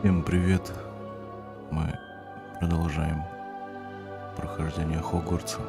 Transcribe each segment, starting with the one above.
Всем привет! Мы продолжаем прохождение Хогвартса.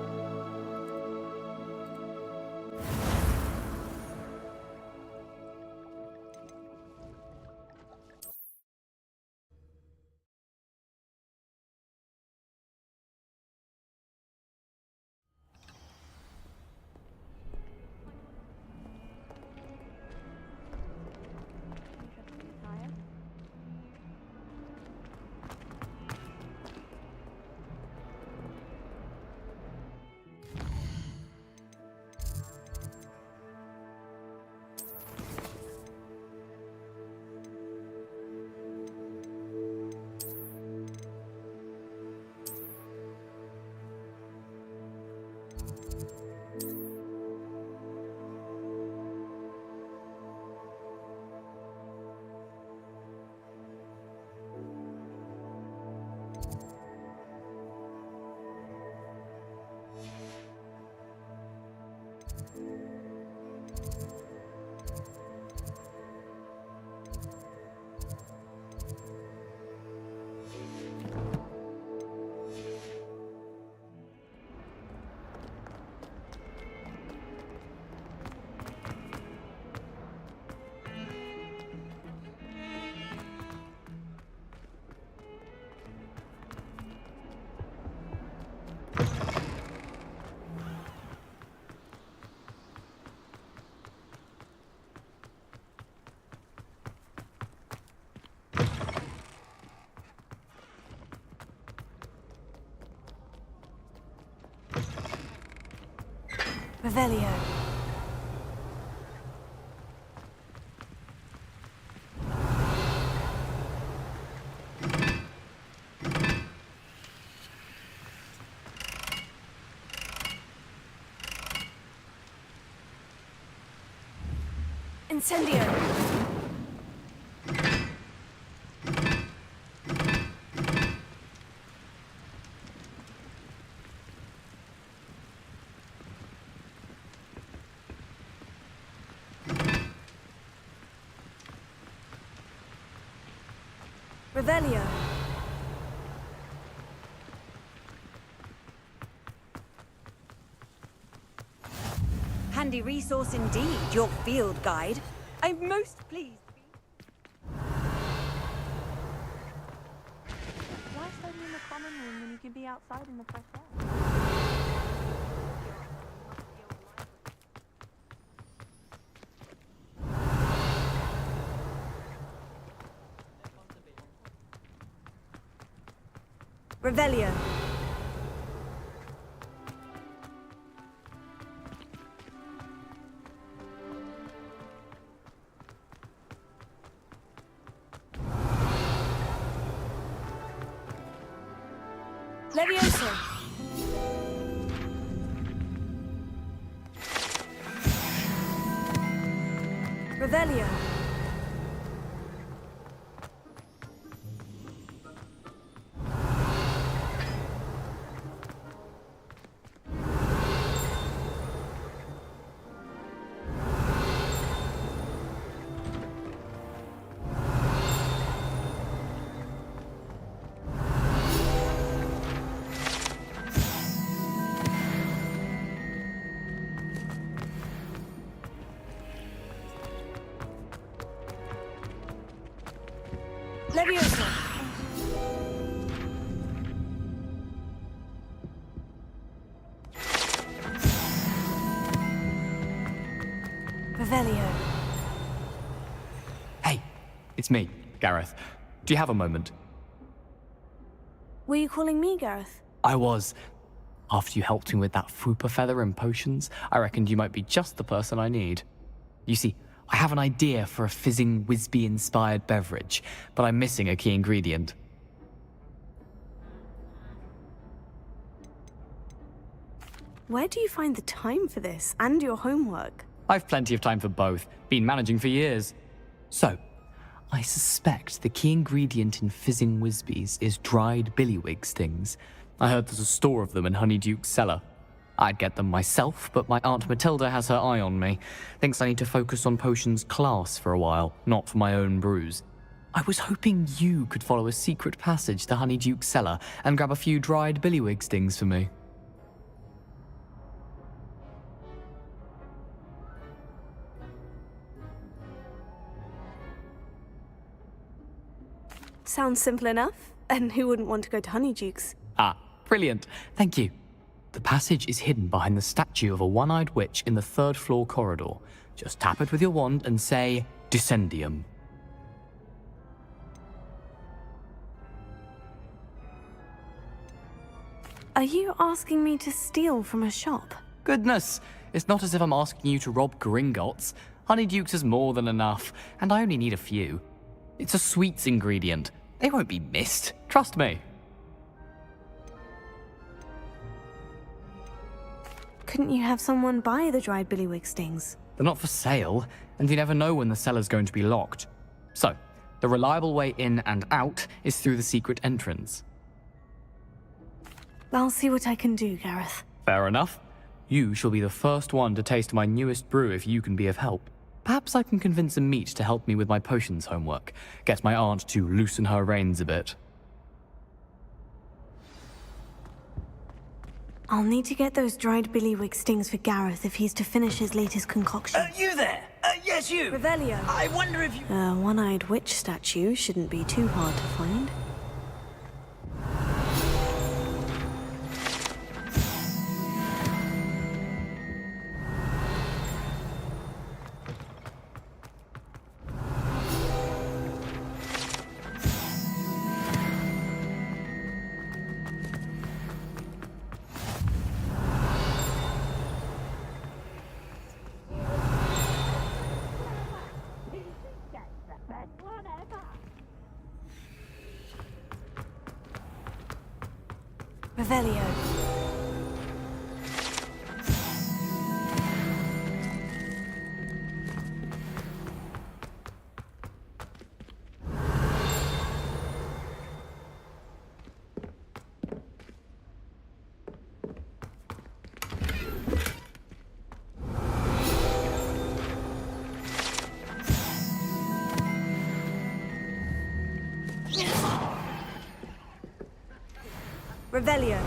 Revelio. Incendio. Revelio. Handy resource indeed, your field guide. I'm most pleased. Why study in the common room when you can be outside in the fresh air? Revelio. Levioso. Revelio. Levioso. Revelio. Hey, it's me, Gareth. Do you have a moment? Were you calling me, Gareth? I was. After you helped me with that fupa feather and potions, I reckoned you might be just the person I need. You see, I have an idea for a fizzing Whizbee-inspired beverage, but I'm missing a key ingredient. Where do you find the time for this and your homework? I've plenty of time for both. Been managing for years. So, I suspect the key ingredient in fizzing Whizbees is dried billywig stings. I heard there's a store of them in Honeyduke's cellar. I'd get them myself, but my Aunt Matilda has her eye on me. Thinks I need to focus on potions class for a while, not for my own brews. I was hoping you could follow a secret passage to Honeyduke's cellar and grab a few dried billywig stings for me. Sounds simple enough. And who wouldn't want to go to Honeyduke's? Ah, brilliant. Thank you. The passage is hidden behind the statue of a one-eyed witch in the third-floor corridor. Just tap it with your wand and say, Descendium. Are you asking me to steal from a shop? Goodness, it's not as if I'm asking you to rob Gringotts. Honeyduke's is more than enough, and I only need a few. It's a sweets ingredient. They won't be missed. Trust me. Couldn't you have someone buy the dried billywig stings? They're not for sale, and you never know when the cellar's going to be locked. So, the reliable way in and out is through the secret entrance. I'll see what I can do, Gareth. Fair enough. You shall be the first one to taste my newest brew if you can be of help. Perhaps I can convince a meat to help me with my potions homework. Get my aunt to loosen her reins a bit. I'll need to get those dried billywig stings for Gareth if he's to finish his latest concoction. You there! Yes, you! Revelio. I wonder if you... A one-eyed witch statue shouldn't be too hard to find. Revelio. Revelio.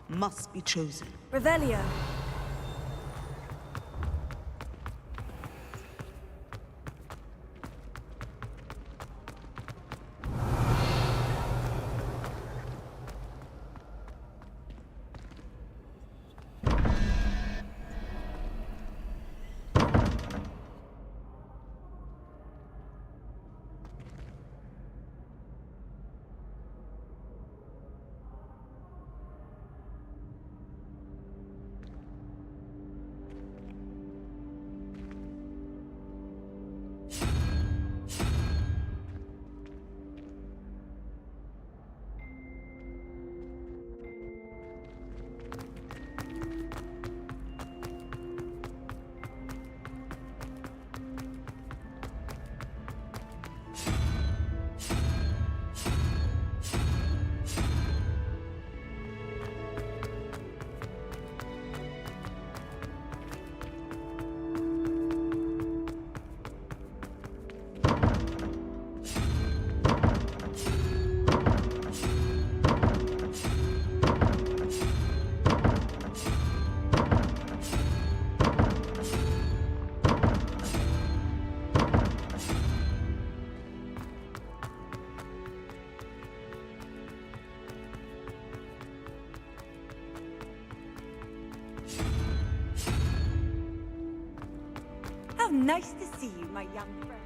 Must be chosen. Revelio. How nice to see you, my young friend.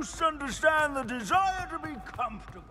ghosts understand the desire to be comfortable.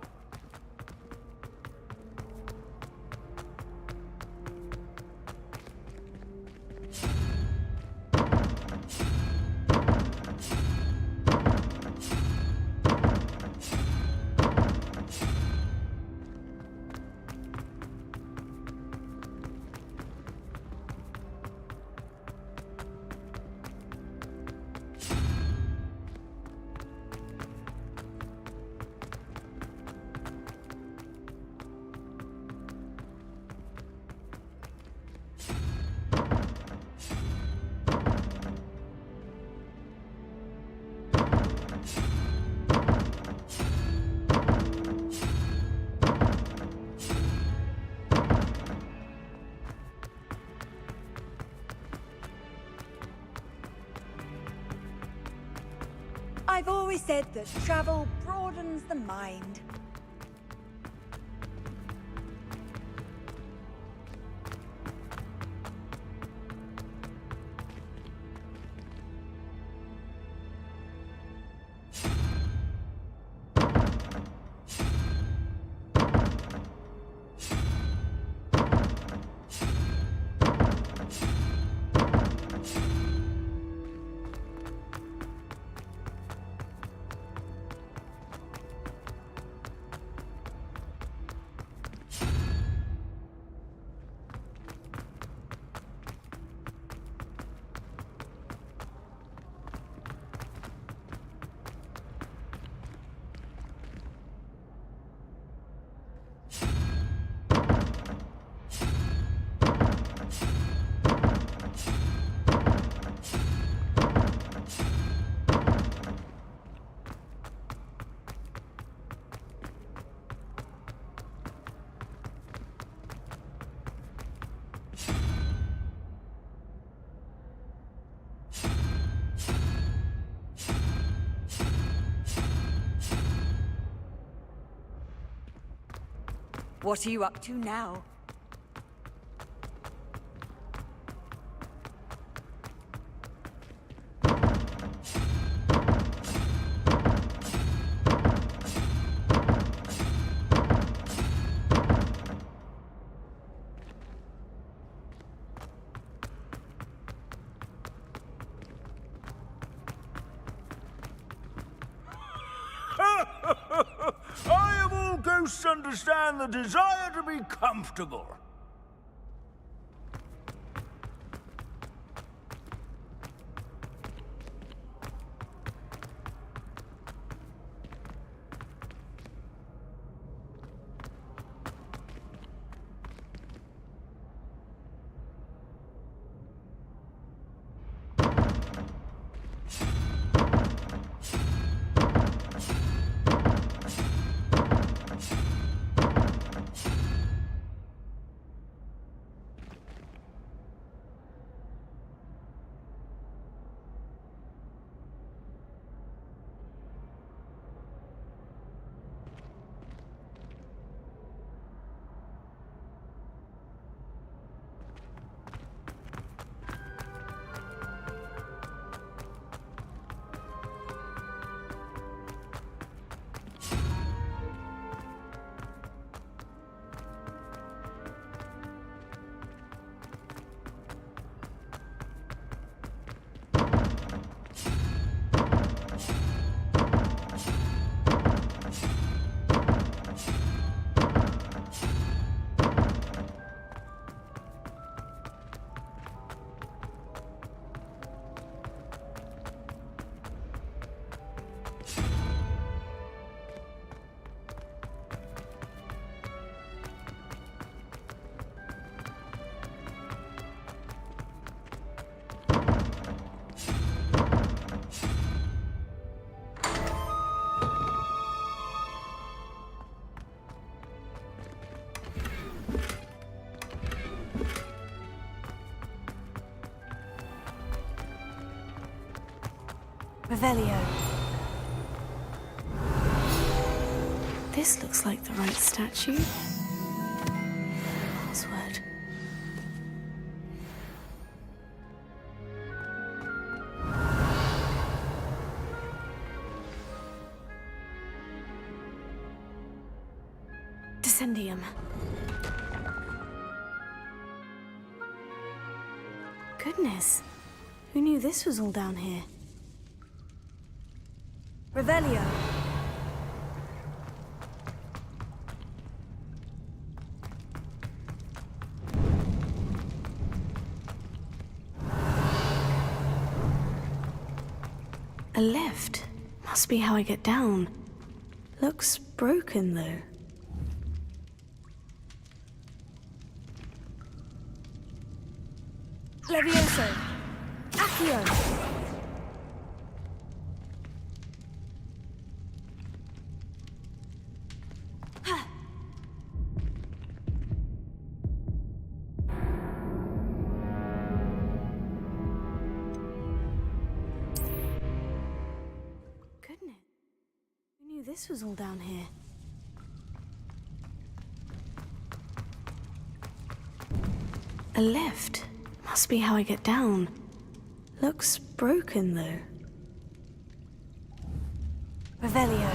I've always said that travel broadens the mind. What are you up to now? I of all ghosts understand the desire to be comfortable. Revelio. This looks like the right statue. Password. Incendium. Goodness. Who knew this was all down here? Revelio. A lift. Must be how I get down. Looks broken, though. Levioso. Accio. Goodness. Who knew this was all down here? A lift. Must be how I get down. Looks broken, though. Revelio.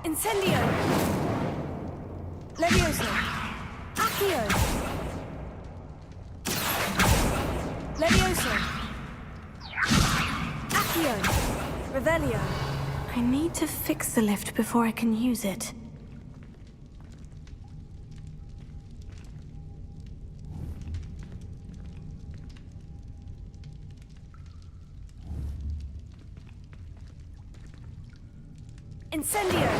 Incendio. Levioso. Accio. Levioso. Accio. Revelio. I need to fix the lift before I can use it. Incendio.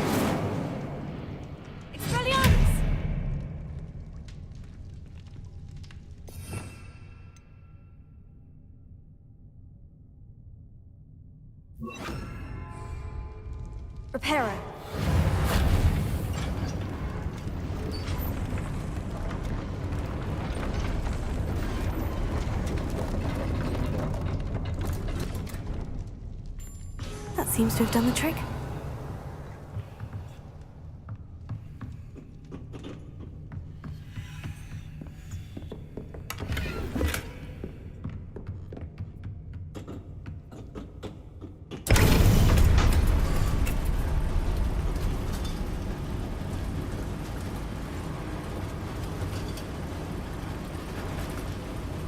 Expelliarmus. Reparo. That seems to have done the trick.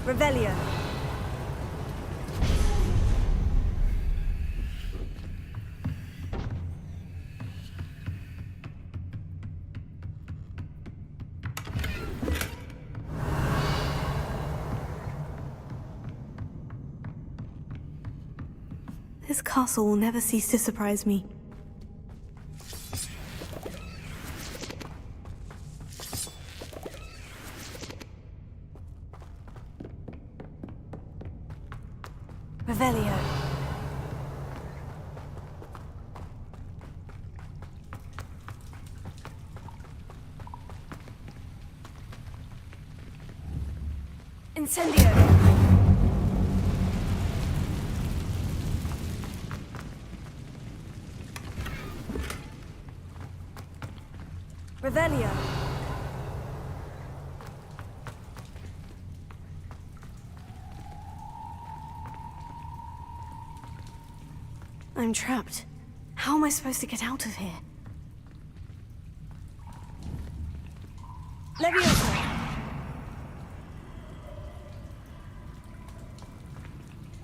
Revelio. This castle will never cease to surprise me. Revelio. Incendio. Revelio. I'm trapped. How am I supposed to get out of here? Levioso.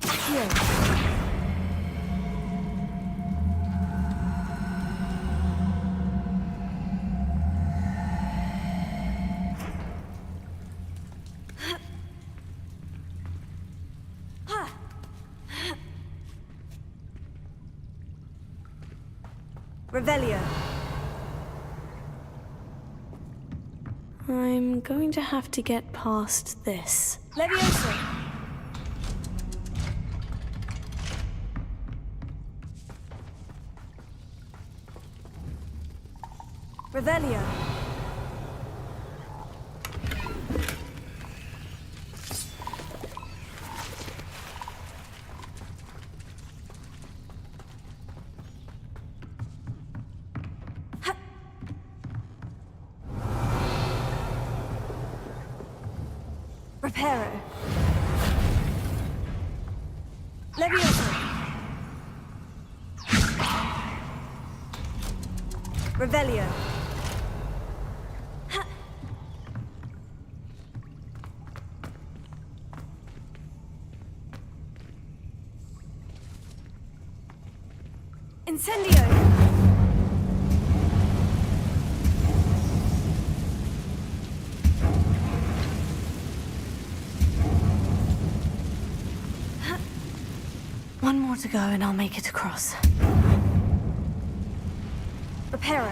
Accio. Revelio. I'm going to have to get past this. Levioso. Revelio. Reparo. Levioso. Revelio. Incendio! One more to go and I'll make it across. Reparo.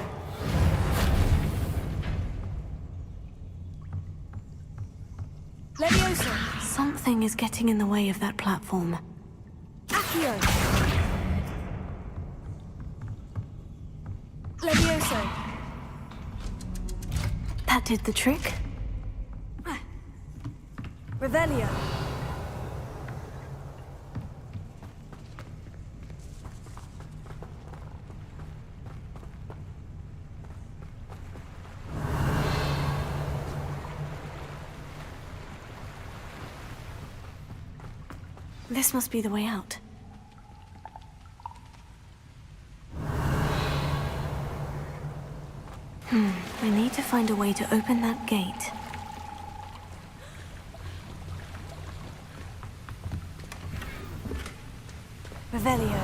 Levioso. Something is getting in the way of that platform. Accio. Levioso. That did the trick. Revelio. This must be the way out. I need to find a way to open that gate. Revelio.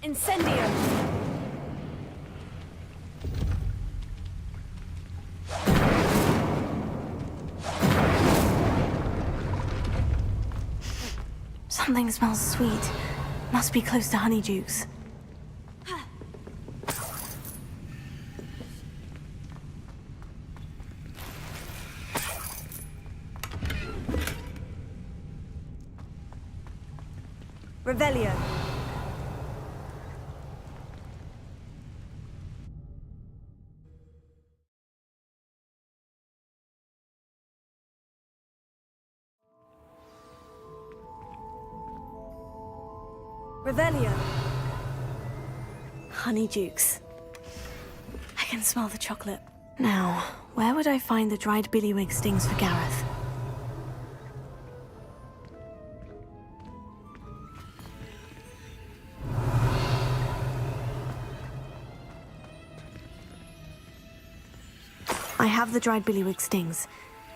Incendio! Something smells sweet. Must be close to Honeydukes. Revelio. Revelio. Honeydukes. I can smell the chocolate. Now, where would I find the dried billywig stings for Gareth? I have the dried billywig stings.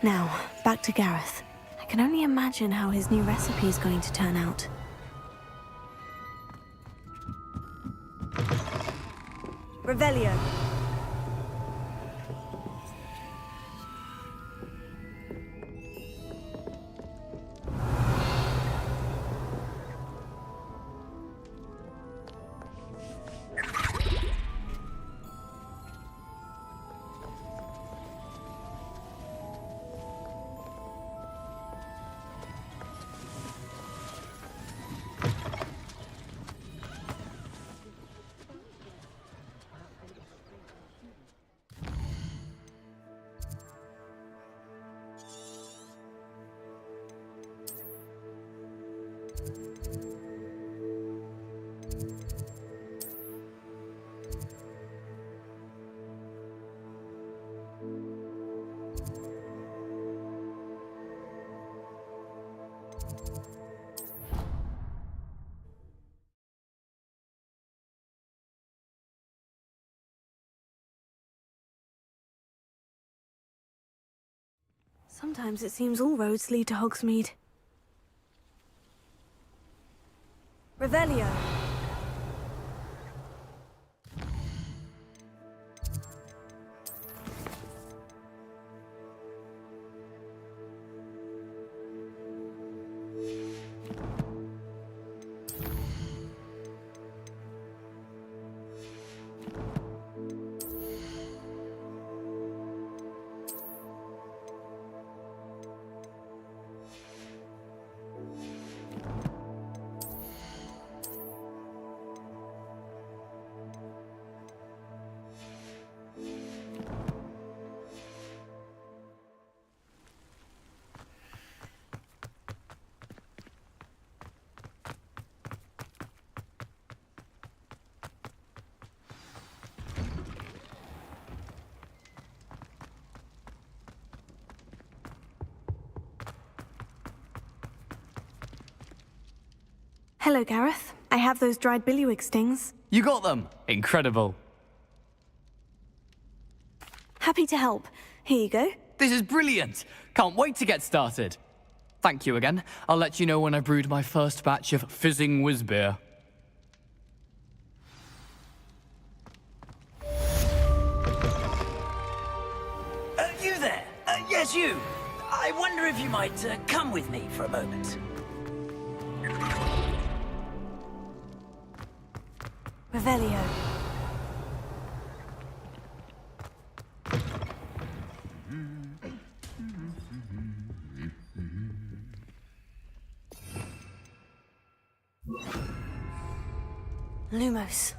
Now, back to Gareth. I can only imagine how his new recipe is going to turn out. Revelio. Sometimes it seems all roads lead to Hogsmeade. Revelio. Hello, Gareth. I have those dried billywig stings. You got them! Incredible. Happy to help. Here you go. This is brilliant! Can't wait to get started. Thank you again. I'll let you know when I brewed my first batch of fizzing whizbeer. You there? Yes, you. I wonder if you might come with me for a moment. Revelio. Lumos.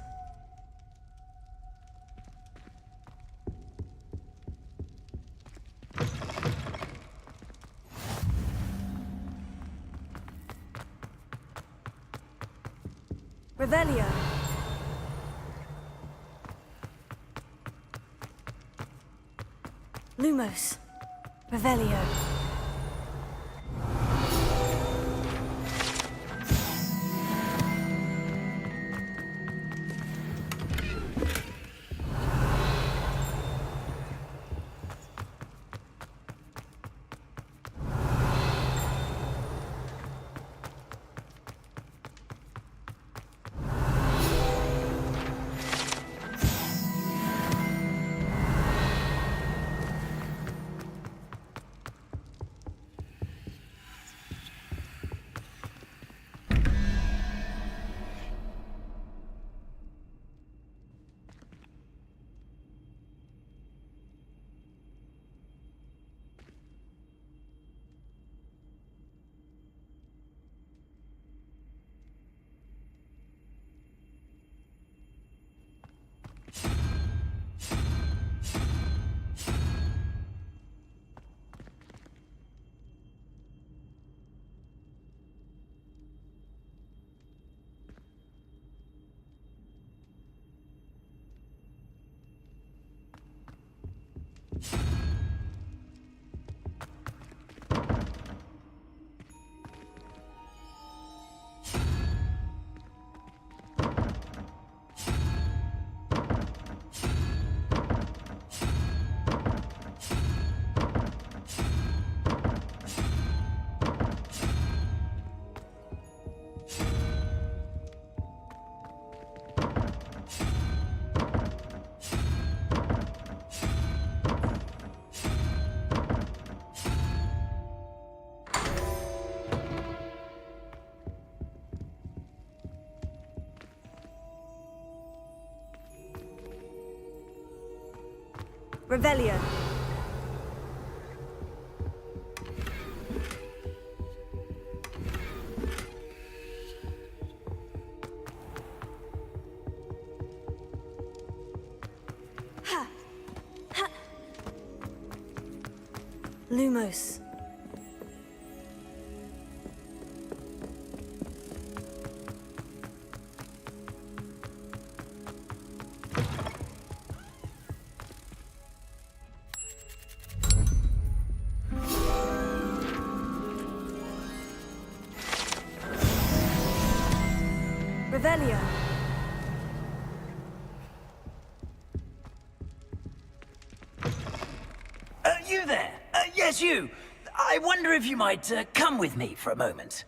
Revelio. Lumos. Revelio. Revelio. Ha. Ha. Lumos. Revelio. You there? Yes, you. I wonder if you might come with me for a moment.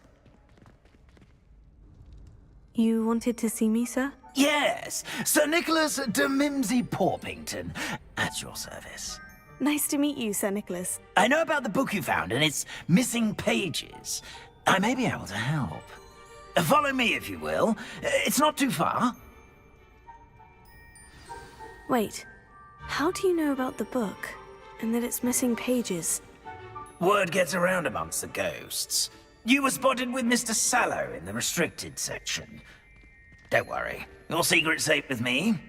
You wanted to see me, sir? Yes, Sir Nicholas de Mimsy Porpington, at your service. Nice to meet you, Sir Nicholas. I know about the book you found and its missing pages. I may be able to help. Follow me, if you will. It's not too far. Wait, how do you know about the book? And that it's missing pages? Word gets around amongst the ghosts. You were spotted with Mr. Sallow in the restricted section. Don't worry, your secret's safe with me.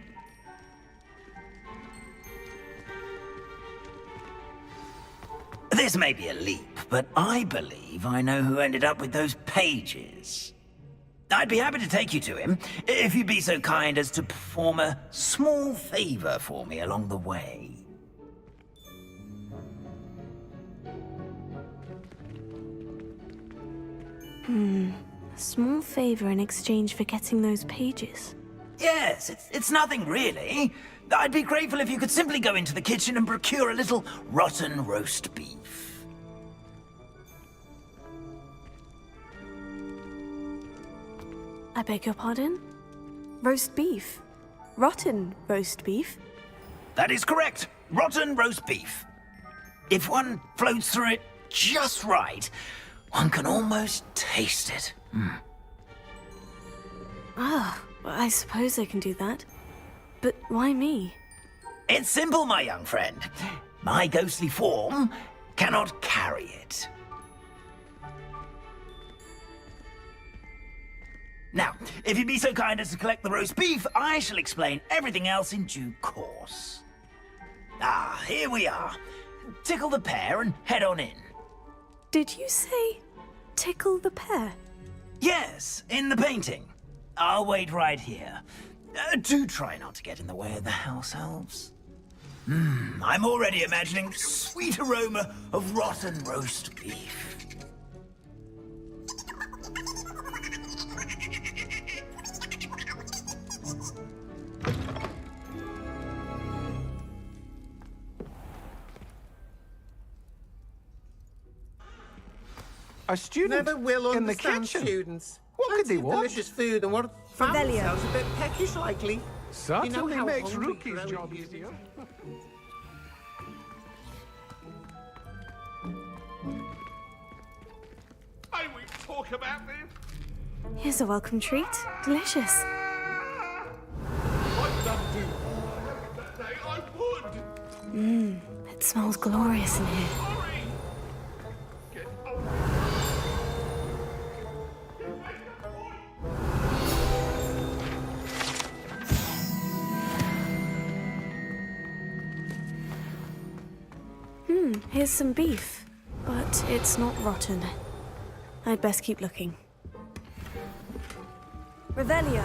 This may be a leap, but I believe I know who ended up with those pages. I'd be happy to take you to him, if you'd be so kind as to perform a small favor for me along the way. A small favor in exchange for getting those pages. Yes, it's nothing really. I'd be grateful if you could simply go into the kitchen and procure a little rotten roast beef. I beg your pardon? Roast beef? Rotten roast beef? That is correct. Rotten roast beef. If one floats through it just right, one can almost taste it. Ah, well, I suppose I can do that. But why me? It's simple, my young friend. My ghostly form cannot carry it. Now, if you'd be so kind as to collect the roast beef, I shall explain everything else in due course. Ah, here we are. Tickle the pear and head on in. Did you say tickle the pear? Yes, in the painting. I'll wait right here. Do try not to get in the way of the house elves. I'm already imagining sweet aroma of rotten roast beef. A student Never will in the understand kitchen. students. What could they Plenty of want? delicious food and what found Revelio. themselves a bit peckish likely. Certainly how makes hungry Rookie's growing job is. easier. I will talk about this. Here's a welcome treat. Delicious. What did I do? That day I would. It smells glorious in here. Sorry. Get away. Here's some beef, but it's not rotten. I'd best keep looking. Revelio.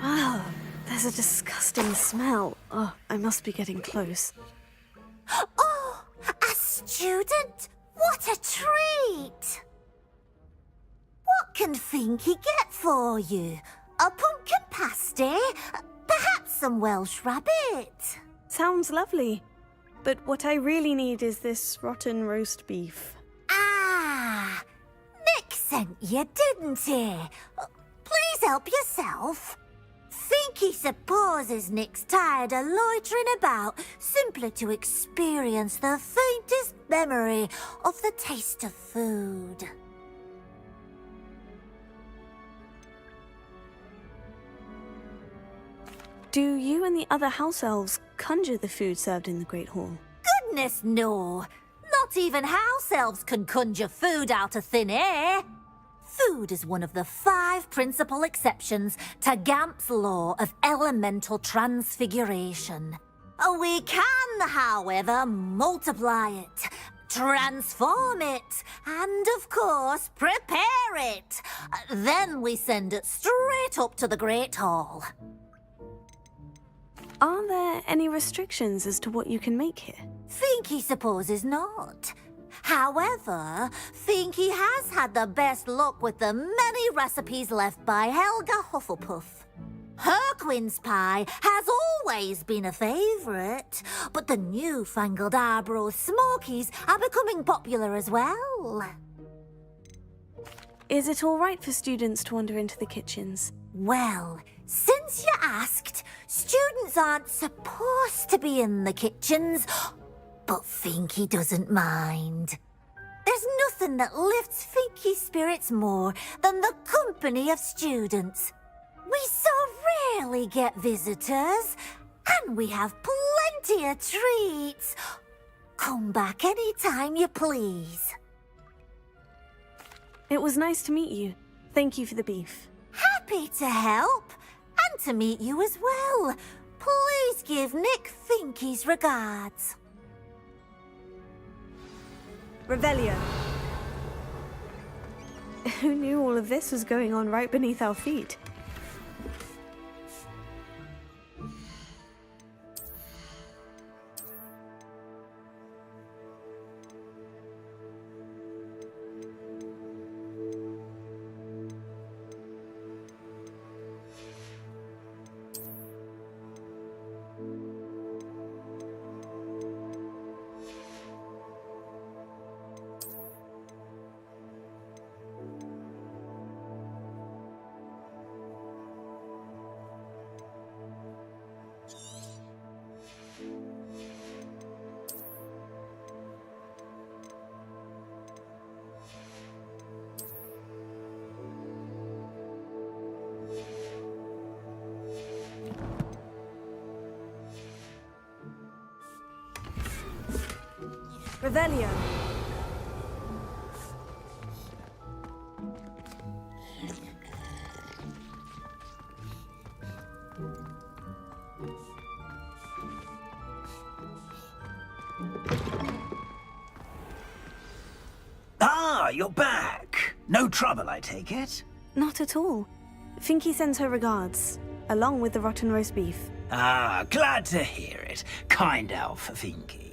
Wow, there's a disgusting smell. Oh, I must be getting close. Oh, a student? What a treat! What can Finky get for you? A pumpkin pasty? Perhaps some Welsh rabbit? Sounds lovely. But what I really need is this rotten roast beef. Ah, Nick sent you, didn't he? Please help yourself. Finky supposes Nick's tired of loitering about simply to experience the faintest memory of the taste of food. Do you and the other house elves conjure the food served in the Great Hall? Goodness, no. Not even house elves can conjure food out of thin air. Food is one of the 5 principal exceptions to Gamp's law of elemental transfiguration. We can, however, multiply it, transform it, and, of course, prepare it. Then we send it straight up to the Great Hall. Are there any restrictions as to what you can make here? Finky supposes not. However, Finky has had the best luck with the many recipes left by Helga Hufflepuff. Herquin's pie has always been a favourite, but the newfangled Arborough Smokies are becoming popular as well. Is it all right for students to wander into the kitchens? Well, since you asked, students aren't supposed to be in the kitchens, but Finky doesn't mind. There's nothing that lifts Finky's spirits more than the company of students. We so rarely get visitors, and we have plenty of treats. Come back any time you please. It was nice to meet you. Thank you for the beef. Happy to help, and to meet you as well. Please give Nick Finky's regards. Revelio. Who knew all of this was going on right beneath our feet? Revelio. Ah, you're back. No trouble, I take it? Not at all. Finky sends her regards, along with the rotten roast beef. Ah, glad to hear it. Kind elf for Finky.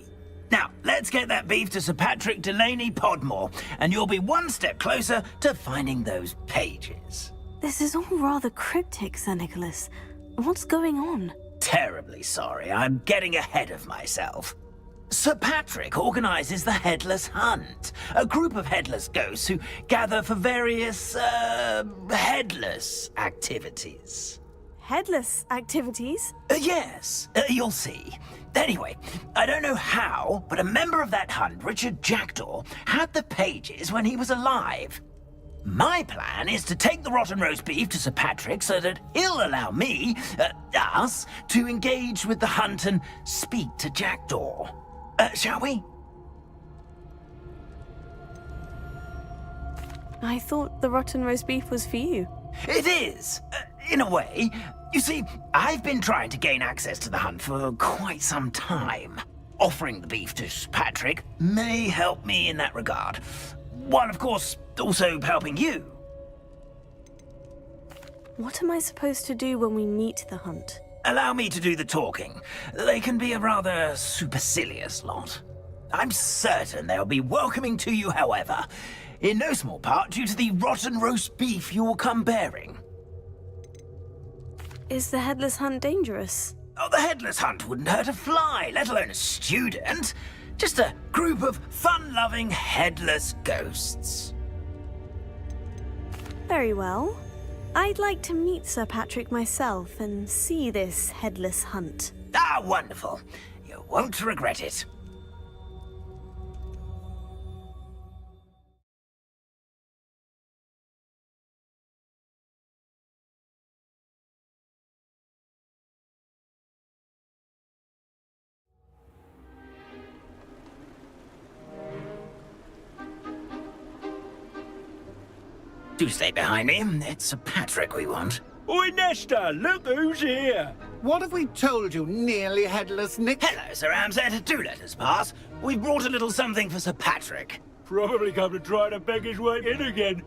Now, let's get that beef to Sir Patrick Delaney Podmore, and you'll be one step closer to finding those pages. This is all rather cryptic, Sir Nicholas. What's going on? Terribly sorry, I'm getting ahead of myself. Sir Patrick organises the Headless Hunt, a group of headless ghosts who gather for various, headless activities. Headless activities? Yes, you'll see. Anyway, I don't know how, but a member of that hunt, Richard Jackdaw, had the pages when he was alive. My plan is to take the rotten roast beef to Sir Patrick so that he'll allow me, us, to engage with the hunt and speak to Jackdaw. Shall we? I thought the rotten roast beef was for you. It is, in a way. You see, I've been trying to gain access to the hunt for quite some time. Offering the beef to Sir Patrick may help me in that regard. While, of course, also helping you. What am I supposed to do when we meet the hunt? Allow me to do the talking. They can be a rather supercilious lot. I'm certain they'll be welcoming to you, however, in no small part due to the rotten roast beef you will come bearing. Is the headless hunt dangerous? Oh, the headless hunt wouldn't hurt a fly, let alone a student. Just a group of fun-loving headless ghosts. Very well. I'd like to meet Sir Patrick myself and see this headless hunt. Ah, wonderful. You won't regret it. Do stay behind me. It's Sir Patrick we want. Oi, Nesta, look who's here. What have we told you, nearly headless Nick? Hello, Sir Ramsay. Do let us pass. We've brought a little something for Sir Patrick. Probably come to try to beg his way in again.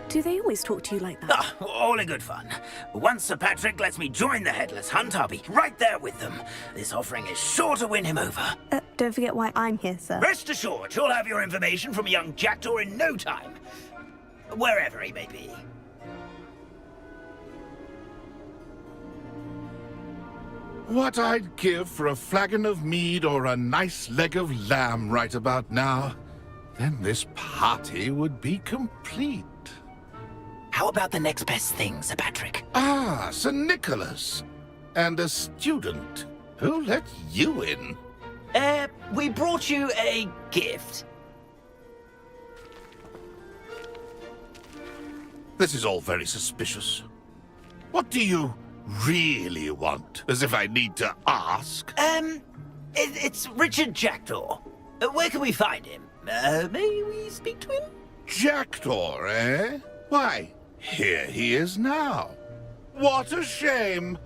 Do they always talk to you like that? Ah, all in good fun. Once Sir Patrick lets me join the Headless Hunt, I'll be right there with them. This offering is sure to win him over. Don't forget why I'm here, sir. Rest assured, you'll have your information from young Jackdaw in no time. Wherever he may be. What I'd give for a flagon of mead or a nice leg of lamb right about now. Then this party would be complete. How about the next best thing, Sir Patrick? Ah, Sir Nicholas. And a student. Who let you in? We brought you a gift. This is all very suspicious. What do you really want? As if I need to ask. It's Richard Jackdaw. Where can we find him? May we speak to him? Jackdaw, eh? Why, here he is now. What a shame.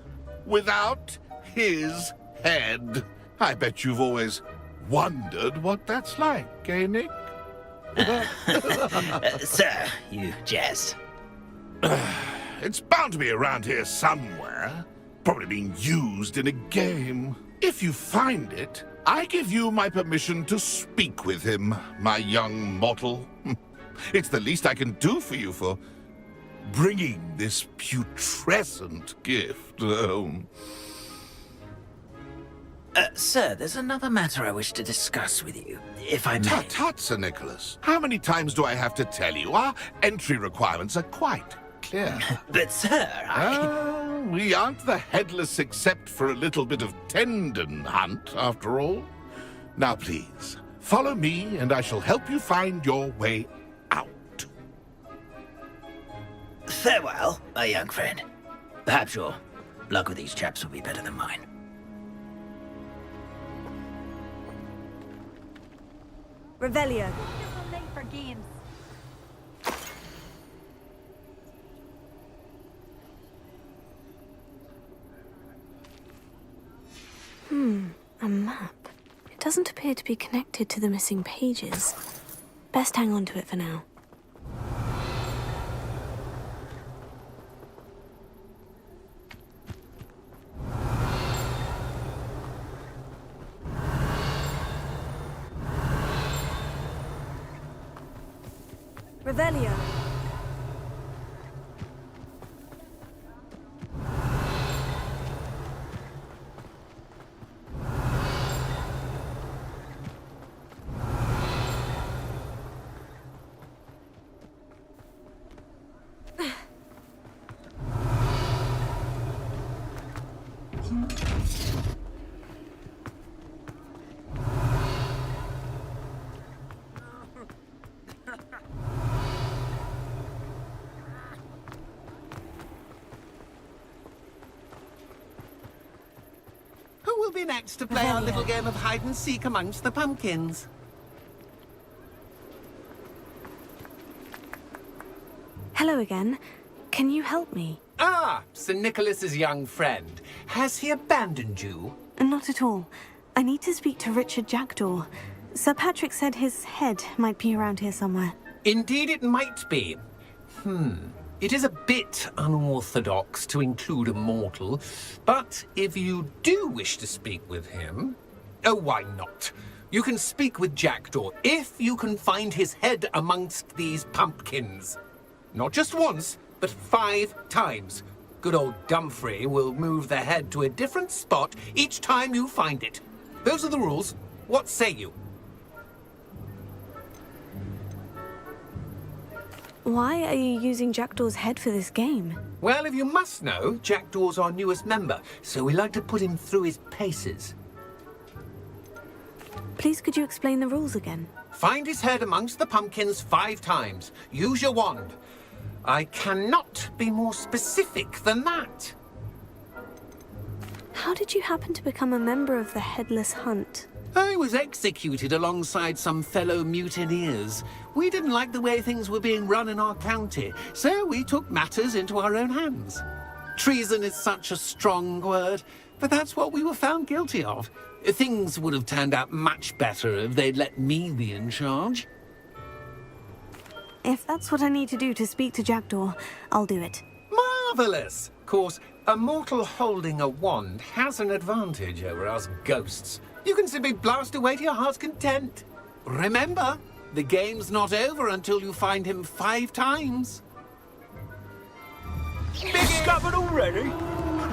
Without his head. I bet you've always wondered what that's like, eh, Nick? Sir, you jest. It's bound to be around here somewhere. Probably being used in a game. If you find it, I give you my permission to speak with him, my young mortal. It's the least I can do for you for bringing this putrescent gift home. Sir, there's another matter I wish to discuss with you, if I may. Tut, tut, Sir Nicholas. How many times do I have to tell you? Our entry requirements are quite clear. But, sir, we aren't the headless except for a little bit of tendon hunt, after all. Now, please, follow me, and I shall help you find your way out. Farewell, my young friend. Perhaps your luck with these chaps will be better than mine. Revelio. Late for games. A map. It doesn't appear to be connected to the missing pages. Best hang on to it for now. Revelio. Who will be next to play our little game of hide-and-seek amongst the pumpkins? Hello again. Can you help me? Ah, Sir Nicholas's young friend. Has he abandoned you? Not at all. I need to speak to Richard Jackdaw. Sir Patrick said his head might be around here somewhere. Indeed it might be. It is a bit unorthodox to include a mortal, but if you do wish to speak with him... Oh, why not? You can speak with Jackdaw if you can find his head amongst these pumpkins. Not just once, but 5 times. Good old Dumfrey will move the head to a different spot each time you find it. Those are the rules. What say you? Why are you using Jackdaw's head for this game? Well, if you must know, Jackdaw's our newest member, so we like to put him through his paces. Please could you explain the rules again? Find his head amongst the pumpkins 5 times. Use your wand. I cannot be more specific than that. How did you happen to become a member of the Headless Hunt? I was executed alongside some fellow mutineers. We didn't like the way things were being run in our county, so we took matters into our own hands. Treason is such a strong word, but that's what we were found guilty of. Things would have turned out much better if they'd let me be in charge. If that's what I need to do to speak to Jackdaw, I'll do it. Marvellous! Of course, a mortal holding a wand has an advantage over us ghosts. You can simply blast away to your heart's content. Remember, the game's not over until you find him 5 times. Discovered already?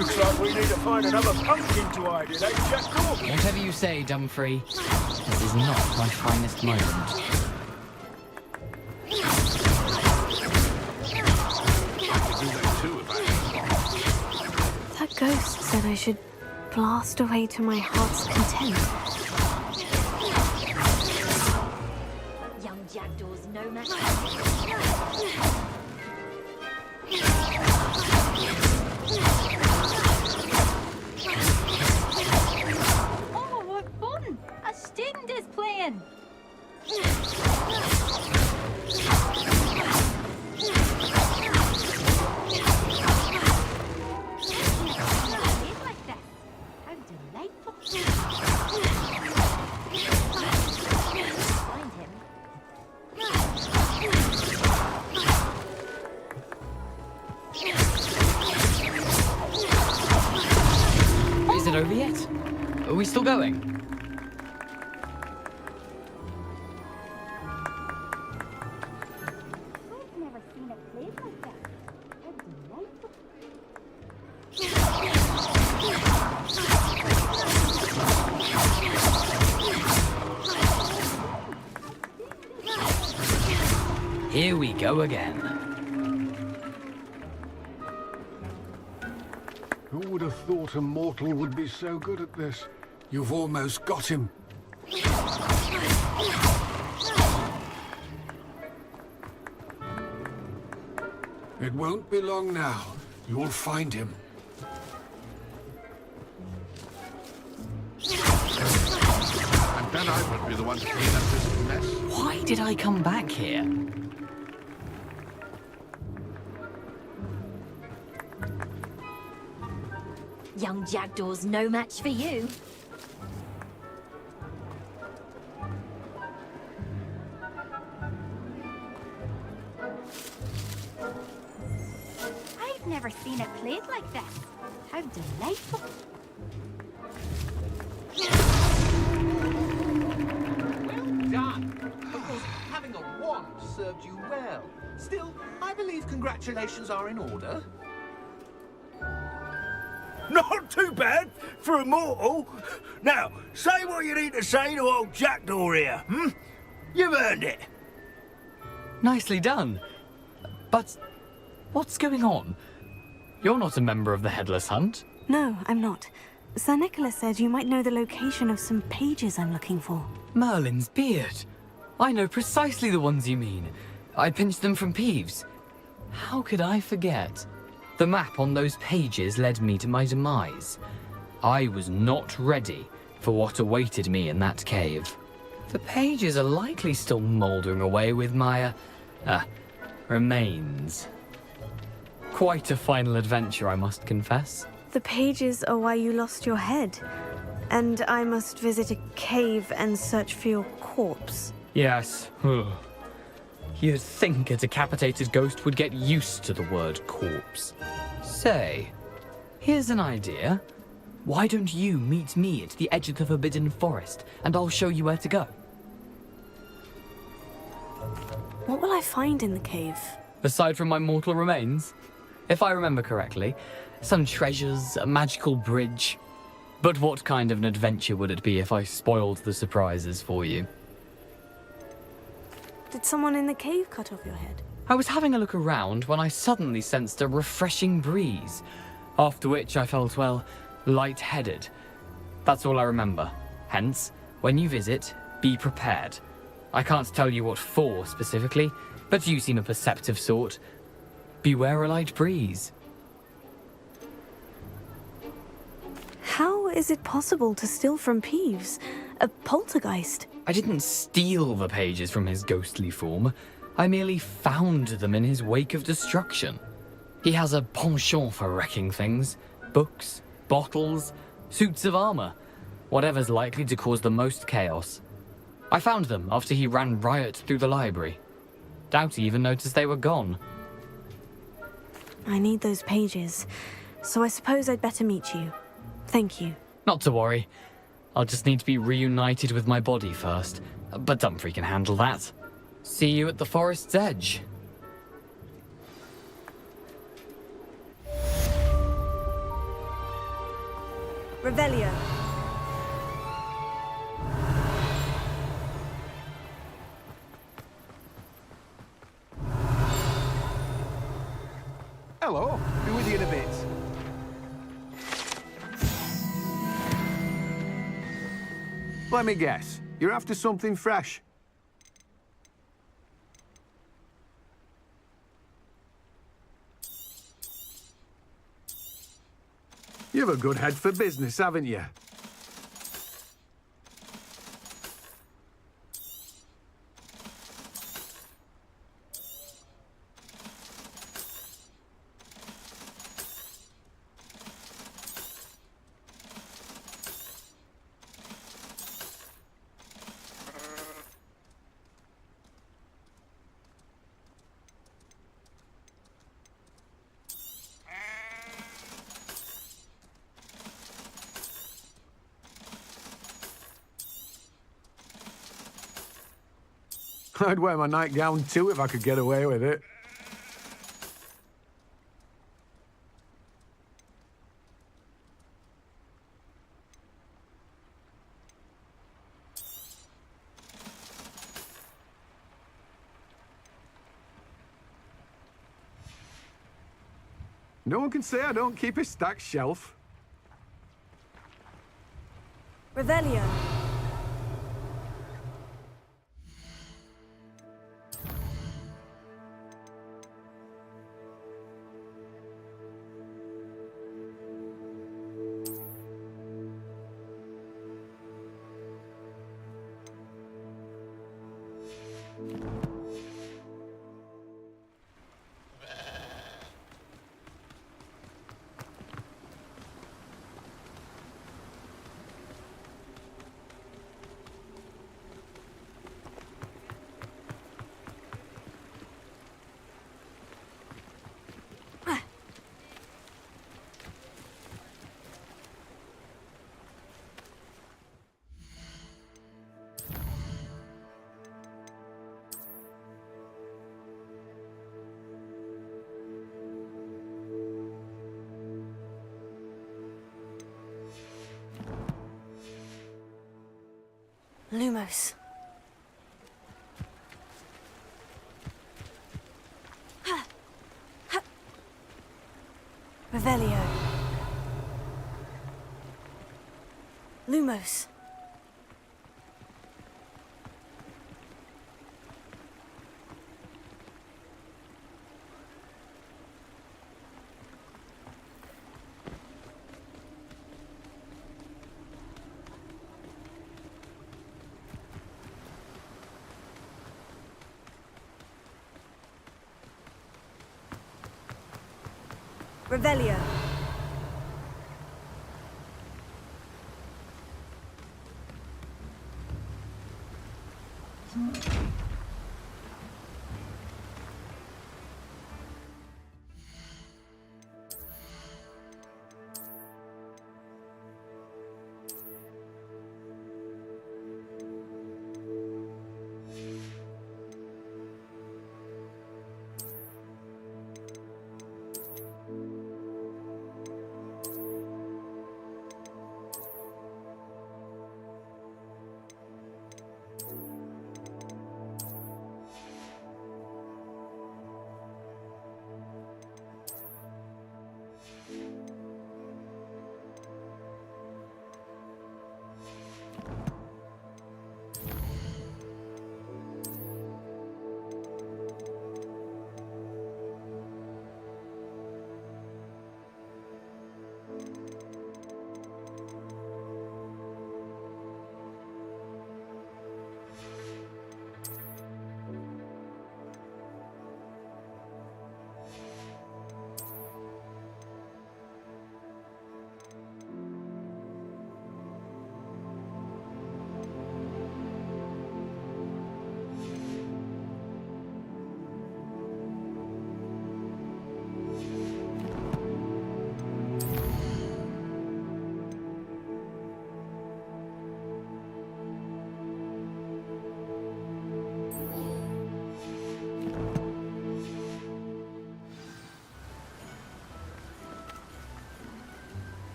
Looks like we need to find another pumpkin to hide in, eh, Jackdaw? Whatever you say, Dumfrey. This is not my finest moment. That ghost said I should blast away to my heart's content. Young Jackdaws no match. Oh, what fun! A student is playing! How delightful! Find him. Is it over yet? Are we still going? I've never seen a place like that. How delightful! Here we go again. Who would have thought a mortal would be so good at this? You've almost got him. It won't be long now. You'll find him. And then I won't be the one to clean up this mess. Why did I come back here? Young Jackdaw's no match for you. I've never seen it played like this. How delightful! Well done. Of course, having a wand served you well. Still, I believe congratulations are in order. Not too bad for a mortal. Now, say what you need to say to old Jackdaw here, hmm? You've earned it. Nicely done. But what's going on? You're not a member of the Headless Hunt. No, I'm not. Sir Nicholas said you might know the location of some pages I'm looking for. Merlin's beard. I know precisely the ones you mean. I pinched them from Peeves. How could I forget? The map on those pages led me to my demise. I was not ready for what awaited me in that cave. The pages are likely still mouldering away with my, remains. Quite a final adventure, I must confess. The pages are why you lost your head. And I must visit a cave and search for your corpse. Yes. You'd think a decapitated ghost would get used to the word corpse. Say, here's an idea. Why don't you meet me at the edge of the Forbidden Forest, and I'll show you where to go? What will I find in the cave? Aside from my mortal remains? If I remember correctly, some treasures, a magical bridge. But what kind of an adventure would it be if I spoiled the surprises for you? Did someone in the cave cut off your head? I was having a look around when I suddenly sensed a refreshing breeze, after which I felt, well, lightheaded. That's all I remember. Hence, when you visit, be prepared. I can't tell you what for specifically, but you seem a perceptive sort. Beware a light breeze. How is it possible to steal from Peeves? A poltergeist? I didn't steal the pages from his ghostly form. I merely found them in his wake of destruction. He has a penchant for wrecking things. Books, bottles, suits of armor. Whatever's likely to cause the most chaos. I found them after he ran riot through the library. Doubt he even noticed they were gone. I need those pages, so I suppose I'd better meet you. Thank you. Not to worry. I'll just need to be reunited with my body first. But Dumfrey can handle that. See you at the forest's edge. Revelio. Hello. Be with you in a bit. Let me guess. You're after something fresh. You've a good head for business, haven't you? I'd wear my nightgown too if I could get away with it. No one can say I don't keep a stacked shelf. Revelio. Lumos. Revelio. Lumos. Revelio.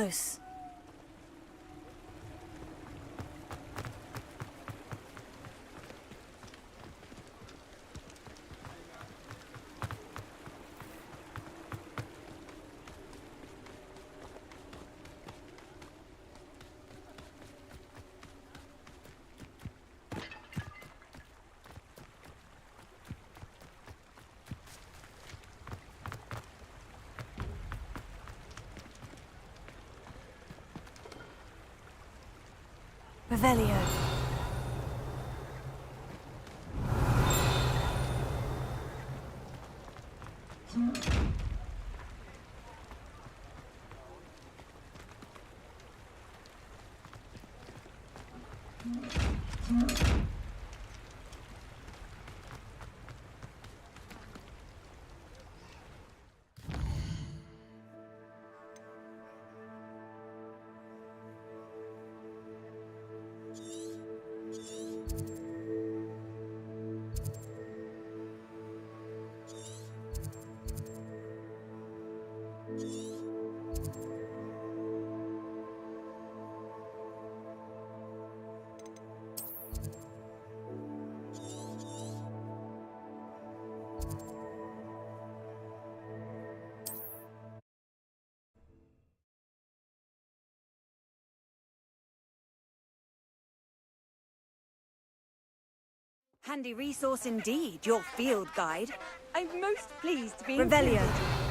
close. Revelio. Handy resource indeed, your field guide. I'm most pleased to be Revelio. included.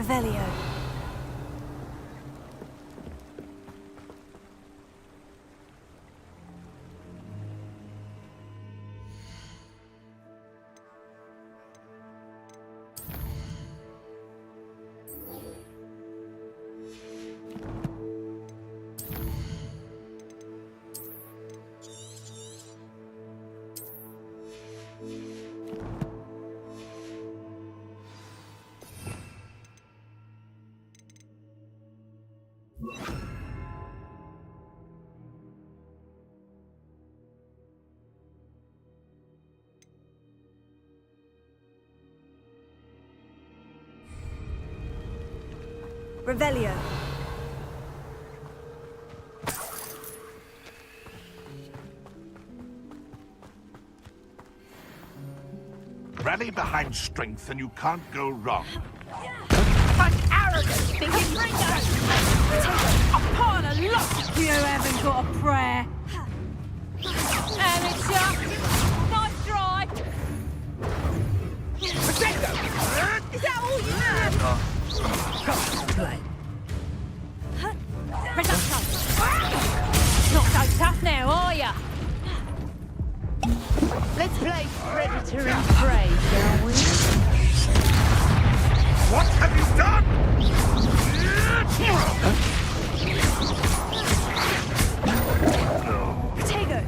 Revelio. Revelio. Rally behind strength and you can't go wrong. An arrogant thinking ringo! Upon a lot! You haven't got a prayer. Amateur! Nice try! Potato! Is that all you have? Play. Not so tough now, are ya? Let's play predator and prey, shall we? What have you done? Potato.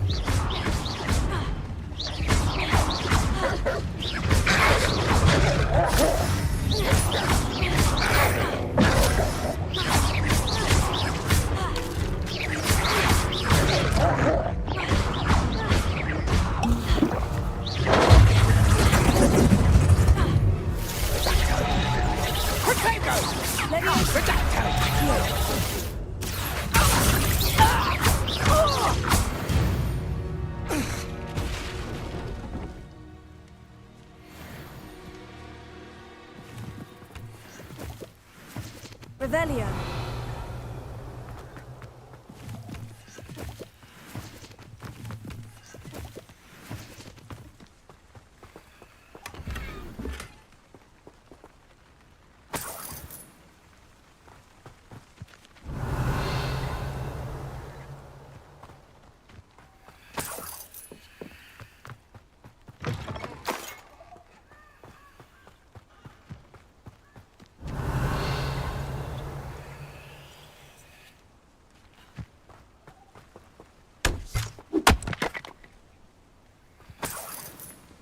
Revelio.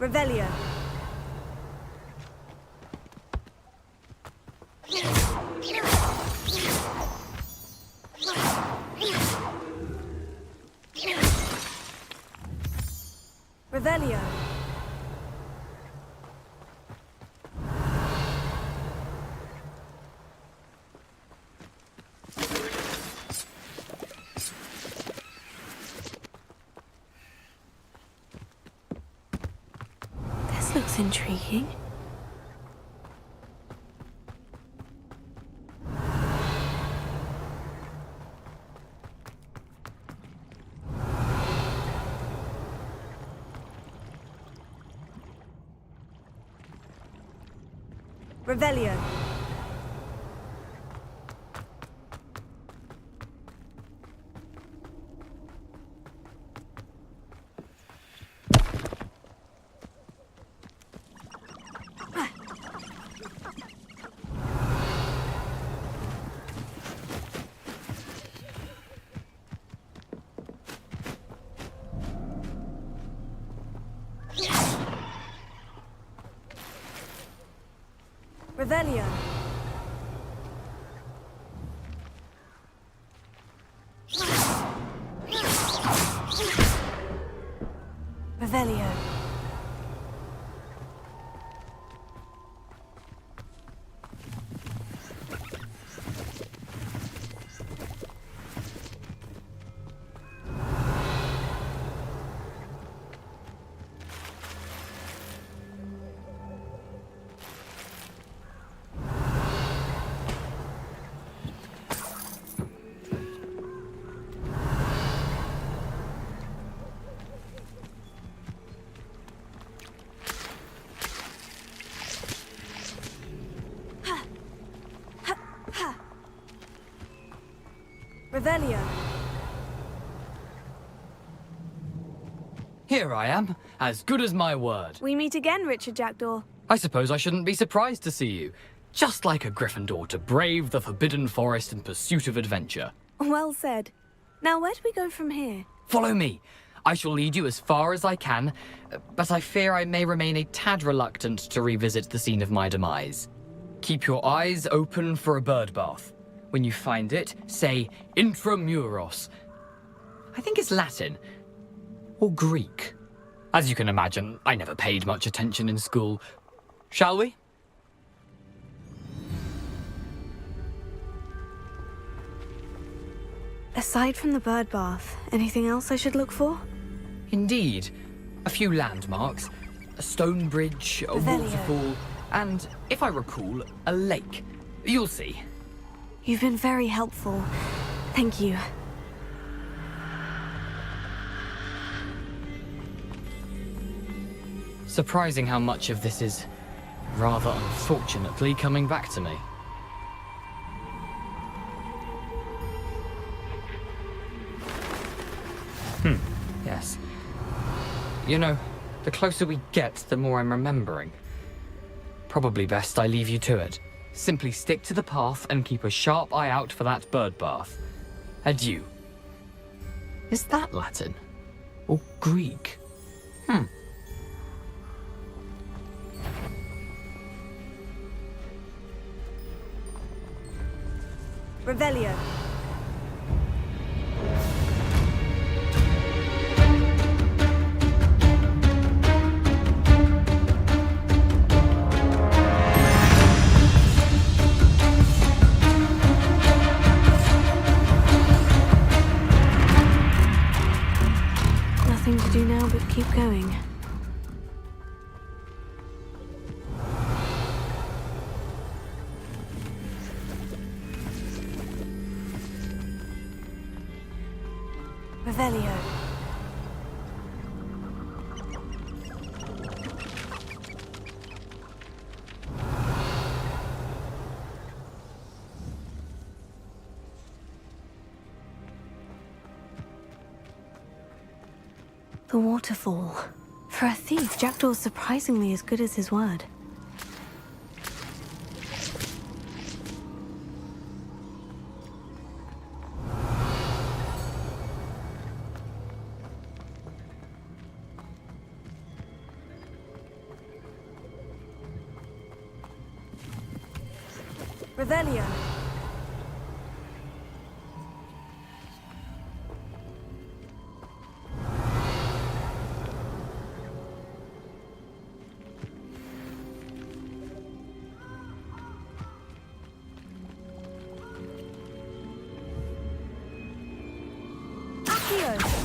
Revelio. Revelio. This looks intriguing. Revelio. Revelio. Revelio. Revelio. Here I am, as good as my word. We meet again, Richard Jackdaw. I suppose I shouldn't be surprised to see you. Just like a Gryffindor to brave the Forbidden Forest in pursuit of adventure. Well said. Now, where do we go from here? Follow me. I shall lead you as far as I can, but I fear I may remain a tad reluctant to revisit the scene of my demise. Keep your eyes open for a bird bath. When you find it, say intramuros. I think it's Latin. Or Greek. As you can imagine, I never paid much attention in school. Shall we? Aside from the bird bath, anything else I should look for? Indeed. A few landmarks. A stone bridge, a Revelio. waterfall, and, if I recall, a lake. You'll see. You've been very helpful. Thank you. Surprising how much of this is, rather unfortunately, coming back to me. Yes. You know, the closer we get, the more I'm remembering. Probably best I leave you to it. Simply stick to the path and keep a sharp eye out for that bird bath. Adieu. Is that Latin? Or Greek? Revelio. Nothing to do now but keep going. Revelio. The waterfall. For a thief, Jackdaw's surprisingly as good as his word. Revelio. Accio.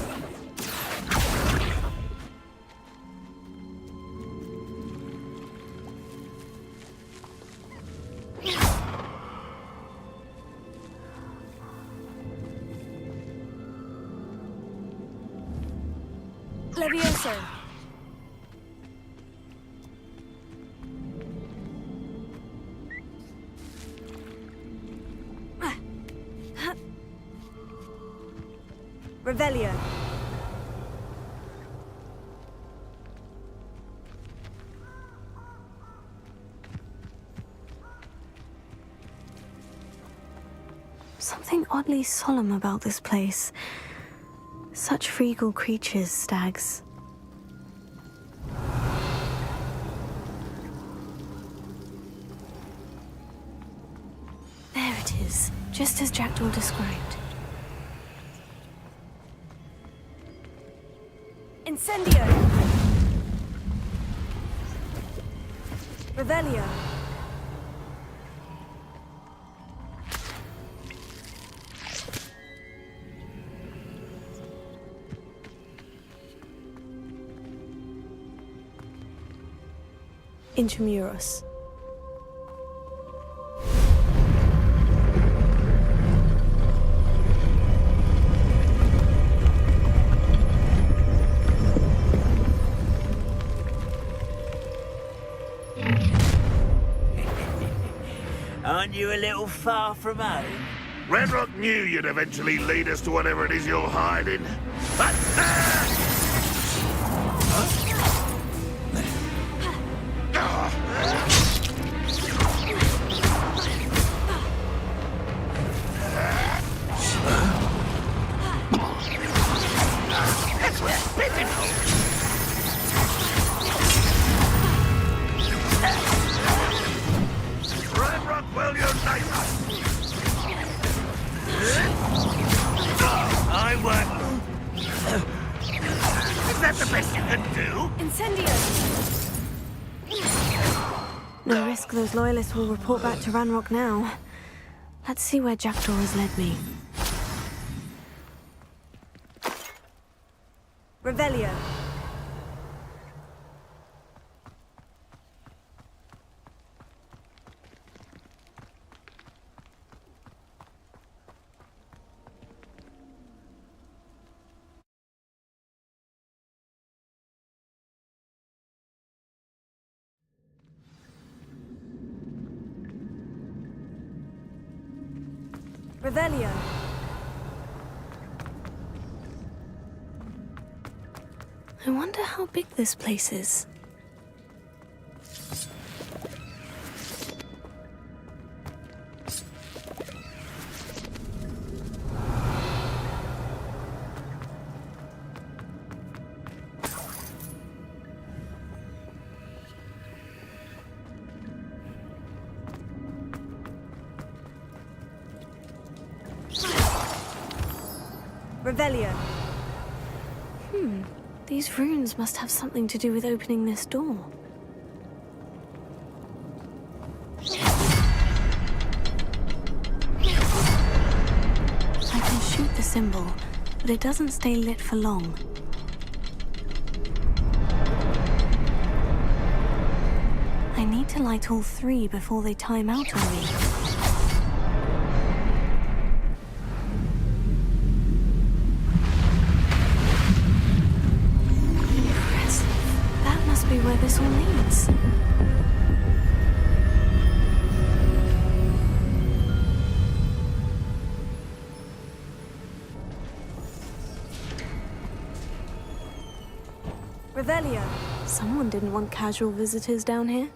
Levioso. Revelio. Something oddly solemn about this place. Such regal creatures, stags. There it is, just as Jackdaw described. Incendio. Revelio. Intramuros. Aren't you a little far from home? Redrock knew you'd eventually lead us to whatever it is you're hiding. But, That's what's pitiful. Redrock will unite us! I won't. Is that the best you can do? Incendio. No risk those loyalists will report back to Ranrock now. Let's see where Jackdaw has led me. Revelio. Revelio. I wonder how big this place is. Revelio. These runes must have something to do with opening this door. I can shoot the symbol, but it doesn't stay lit for long. I need to light all three before they time out on me. Where this all leads. Revelio. Someone didn't want casual visitors down here.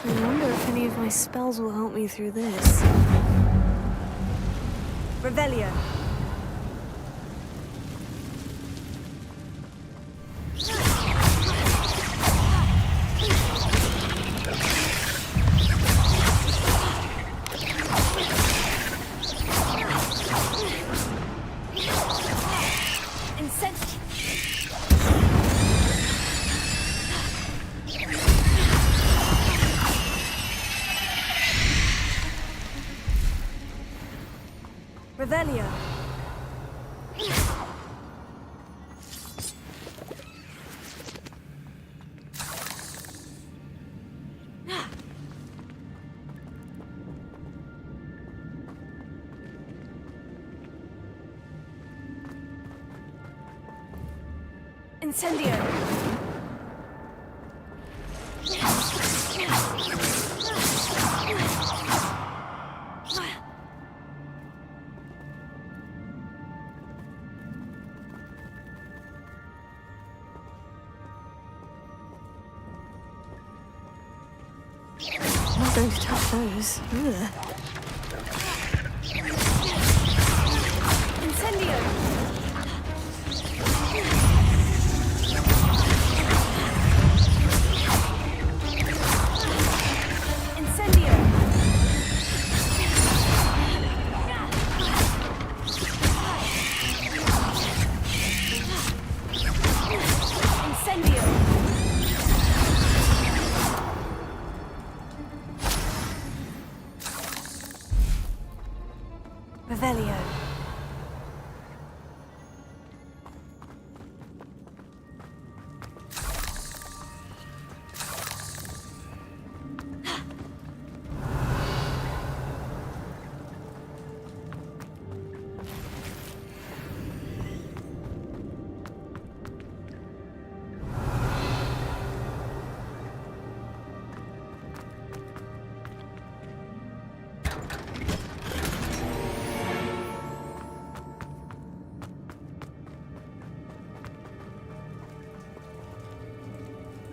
I wonder if any of my spells will help me through this. Revelio. Revelio. Incendio. I'm not going to touch those. Ugh. Incendio. Incendio. Incendio. Revelio.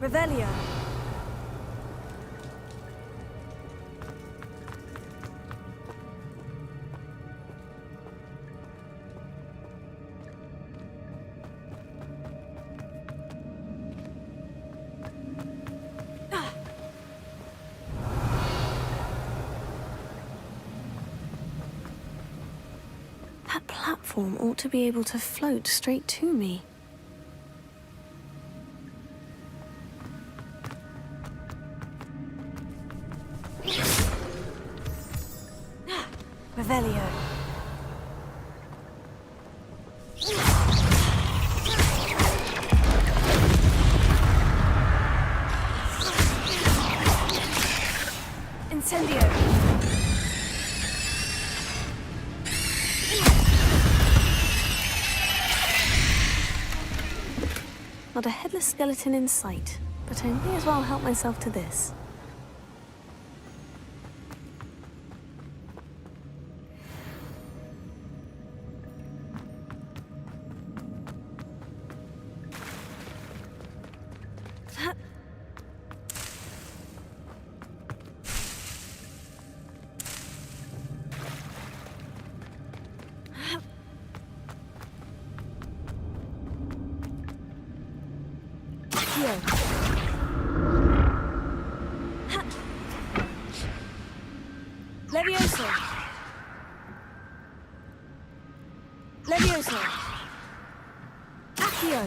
Revelio. That platform ought to be able to float straight to me. Revelio. Incendio. Not a headless skeleton in sight, but I may as well help myself to this. Levioso. Levioso. Accio.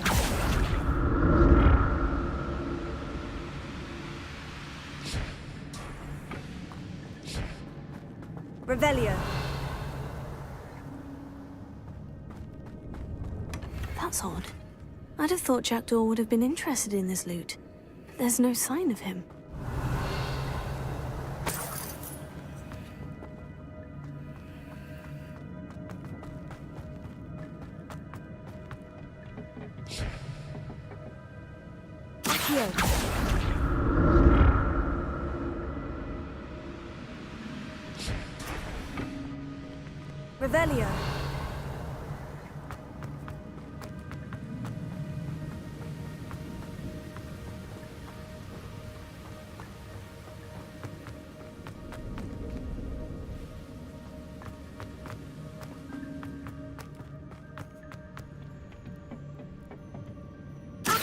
Revelio. That's odd. I'd have thought Jackdaw would have been interested in this loot. There's no sign of him. Accio. Revelio.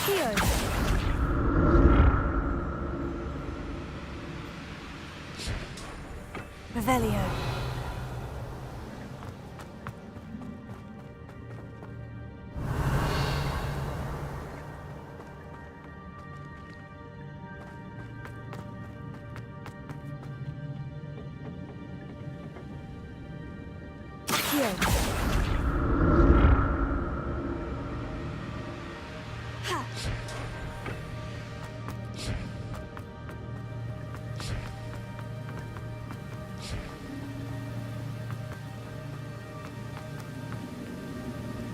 Accio. Revelio.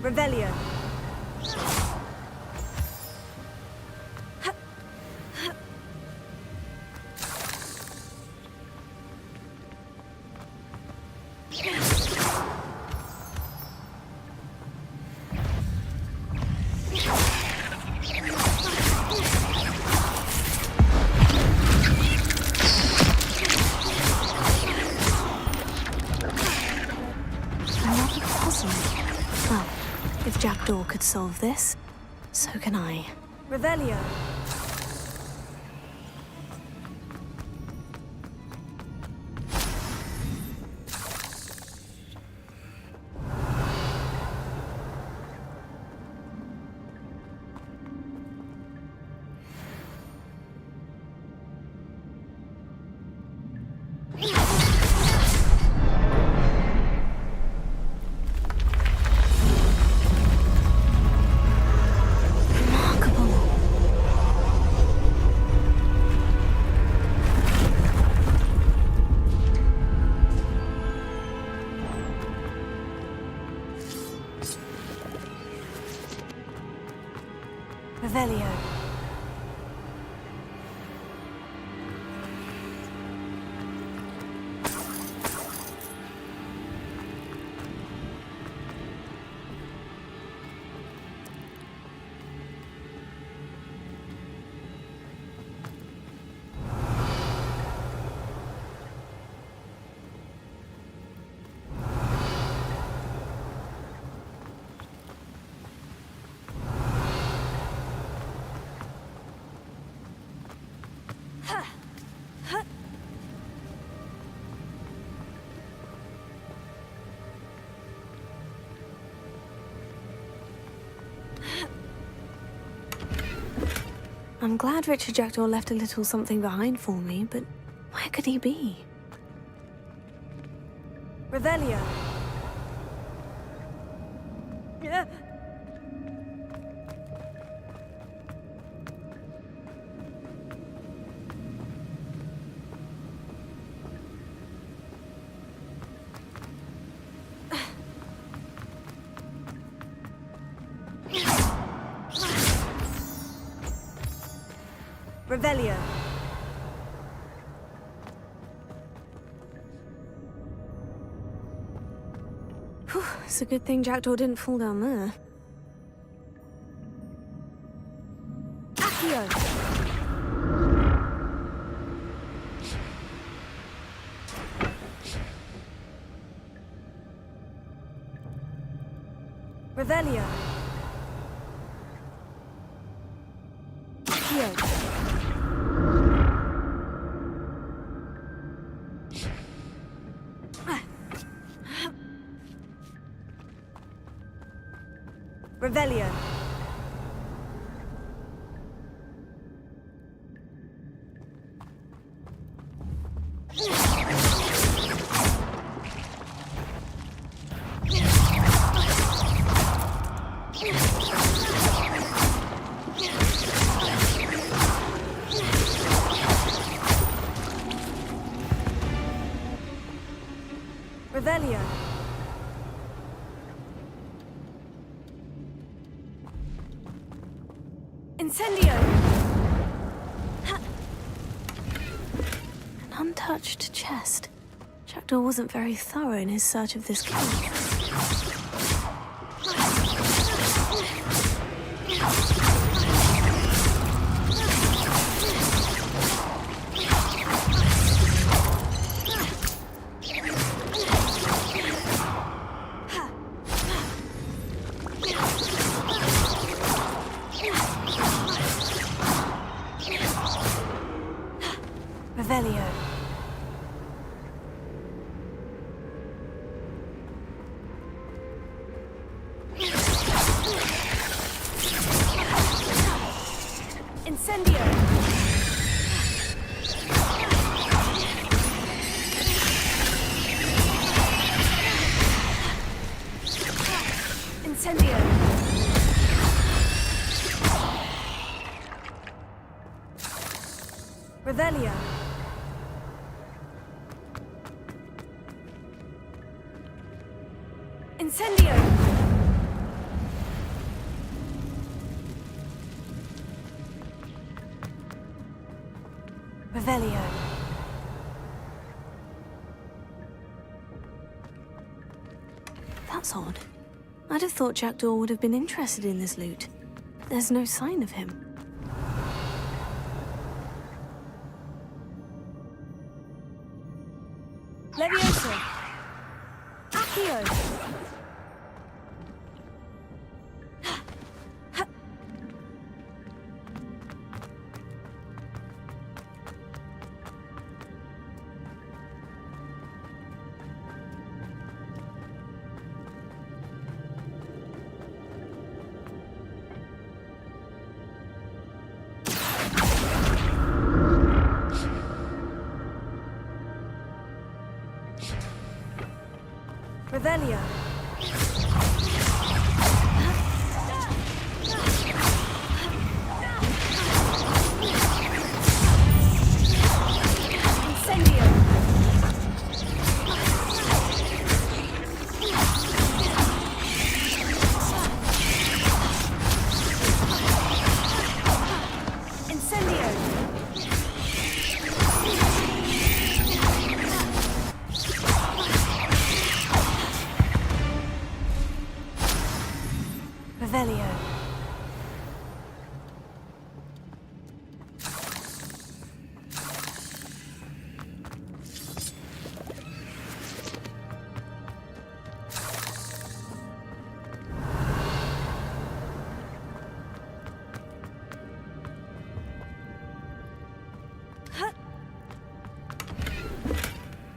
Revelio. Another puzzle. Well, if Jackdaw could solve this, so can I. Revelio. Revelio. I'm glad Richard Jackdaw left a little something behind for me, but where could he be? Revelio. Yeah. Revelio. Whew, it's a good thing Jackdaw didn't fall down there. Accio. Revelio. Accio. Revelio. Revelio. Incendio! An untouched chest. Jackdaw wasn't very thorough in his search of this cave. Revelio. Incendio. Incendio. Revelio. Incendio. Revelio. That's odd. I'd have thought Jackdaw would have been interested in this loot. There's no sign of him. Levioso. Accio. Revelio. Incendio. Incendio. Revelio.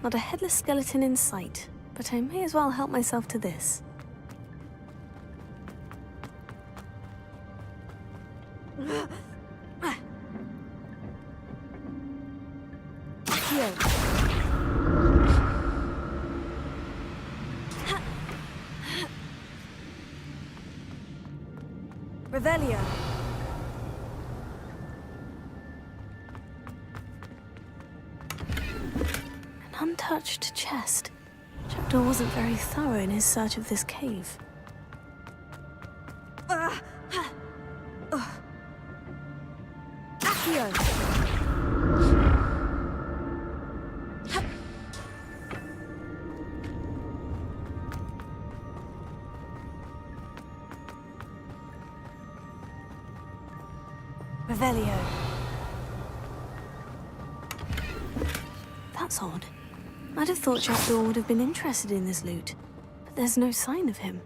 Not a headless skeleton in sight, but I may as well help myself to this. Revelio. An untouched chest. Jackdaw wasn't very thorough in his search of this cave. Accio. Revelio. That's odd. I'd have thought Jackdaw would have been interested in this loot, but there's no sign of him.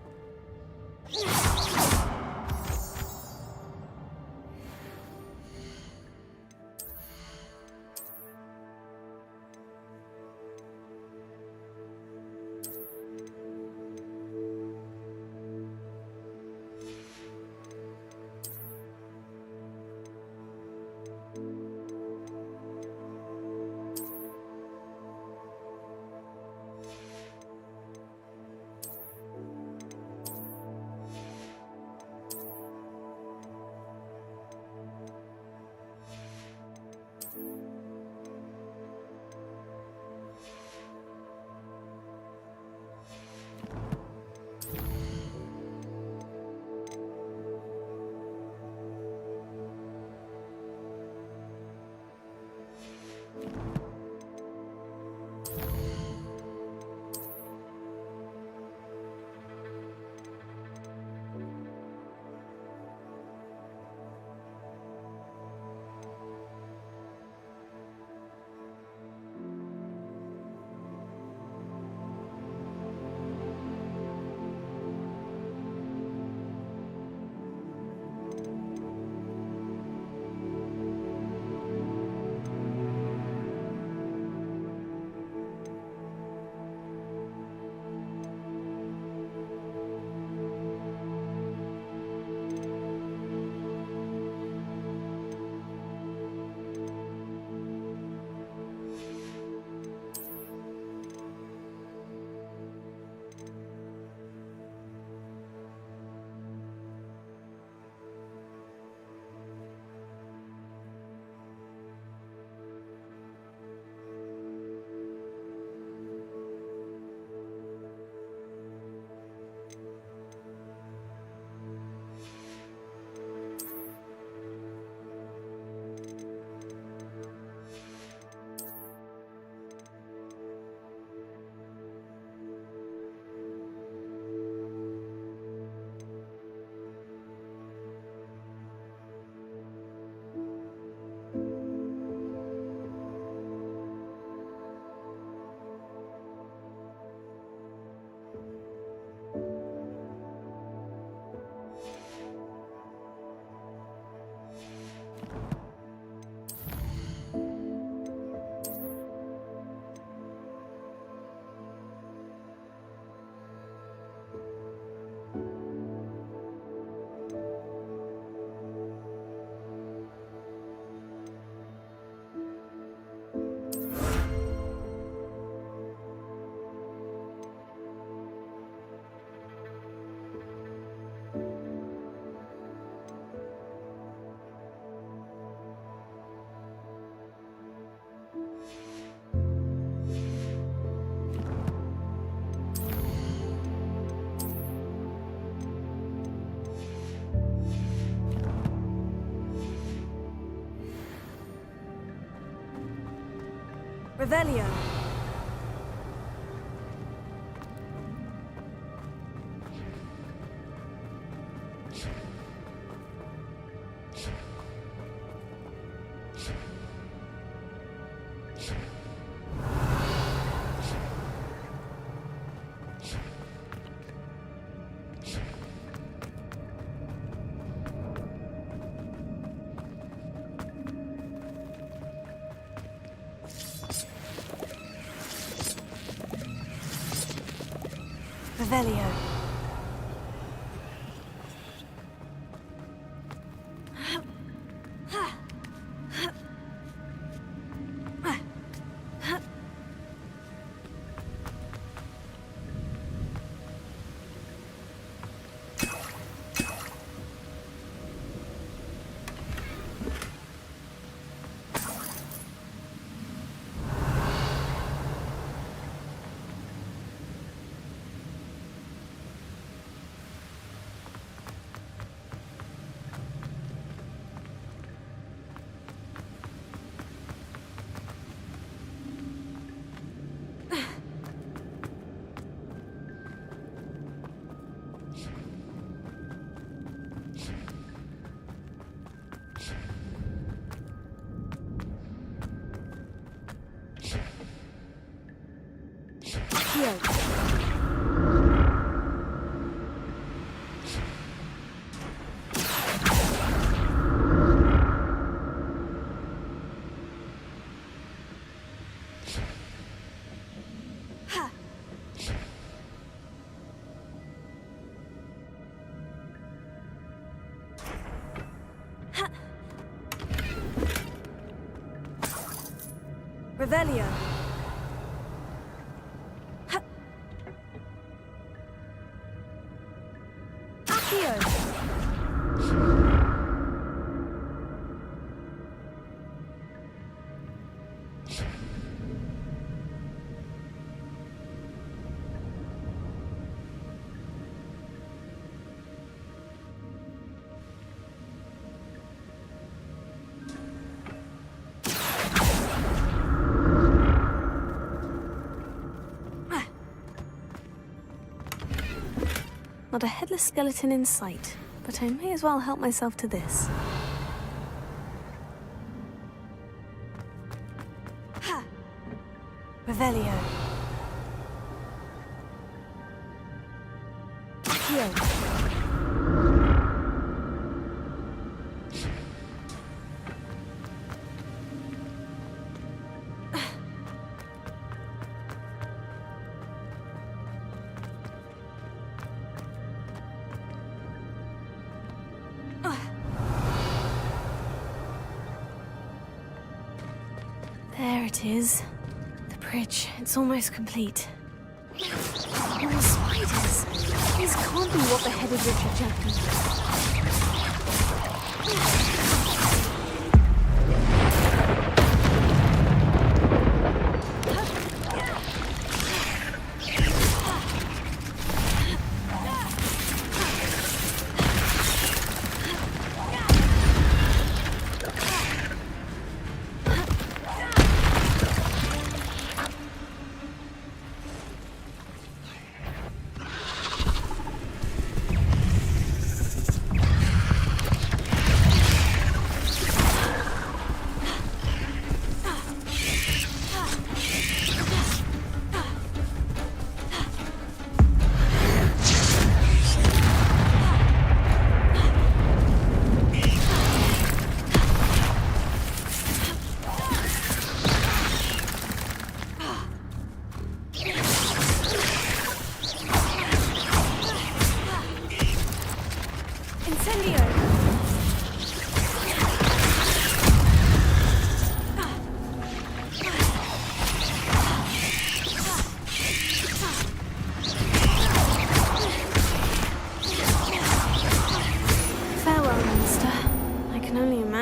Revelio. Revelio. Revelio. Accio. Not a headless skeleton in sight, but I may as well help myself to this. Ha! Revelio. Accio. There it is. The bridge. It's almost complete. More spiders. These can't be what beheaded Richard Jackson.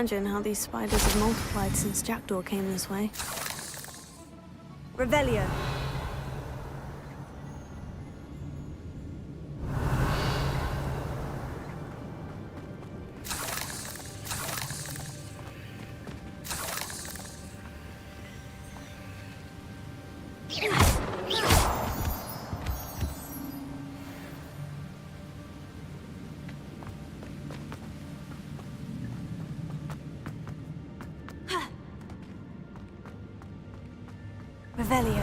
Imagine how these spiders have multiplied since Jackdaw came this way. Revelio. Revelio.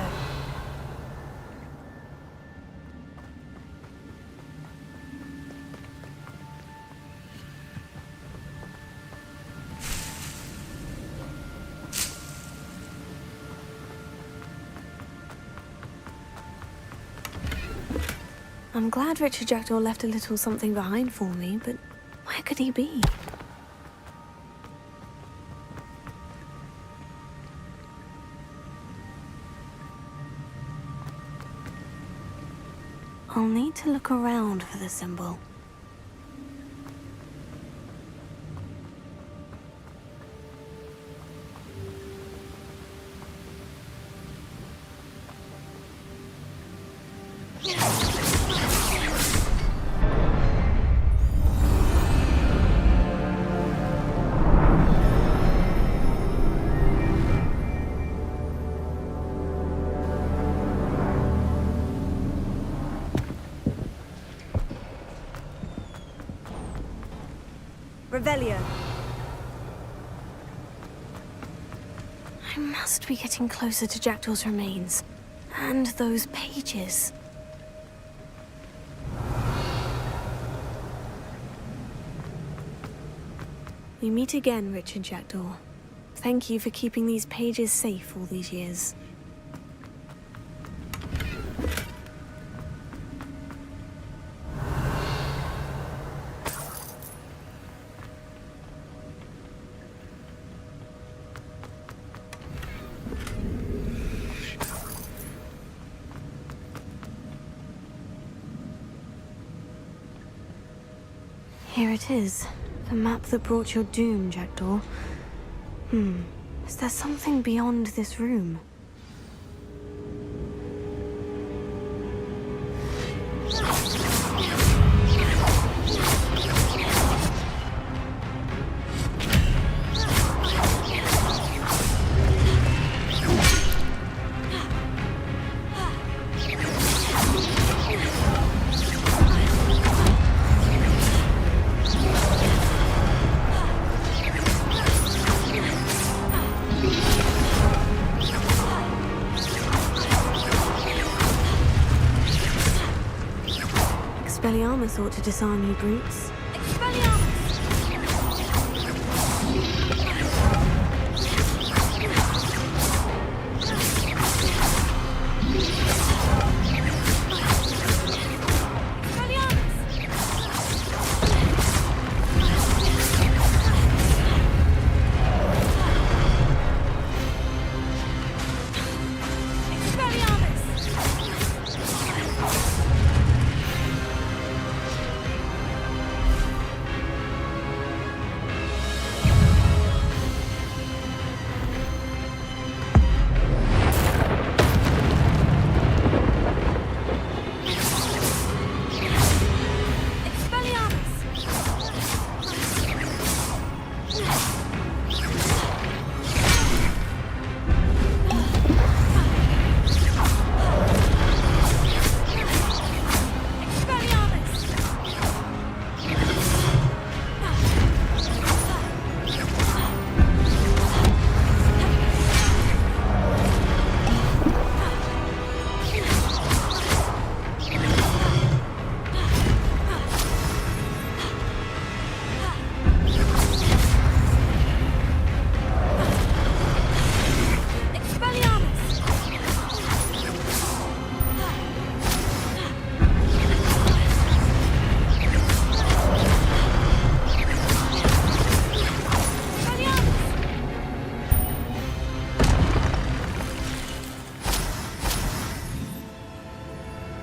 I'm glad Richard Jackdaw left a little something behind for me, but where could he be? I'll need to look around for the symbol. Revelio. I must be getting closer to Jackdaw's remains. And those pages. We meet again, Richard Jackdaw. Thank you for keeping these pages safe all these years. Here it is. The map that brought your doom, Jackdaw. Is there something beyond this room? Expelliarmus thought to disarm you brutes.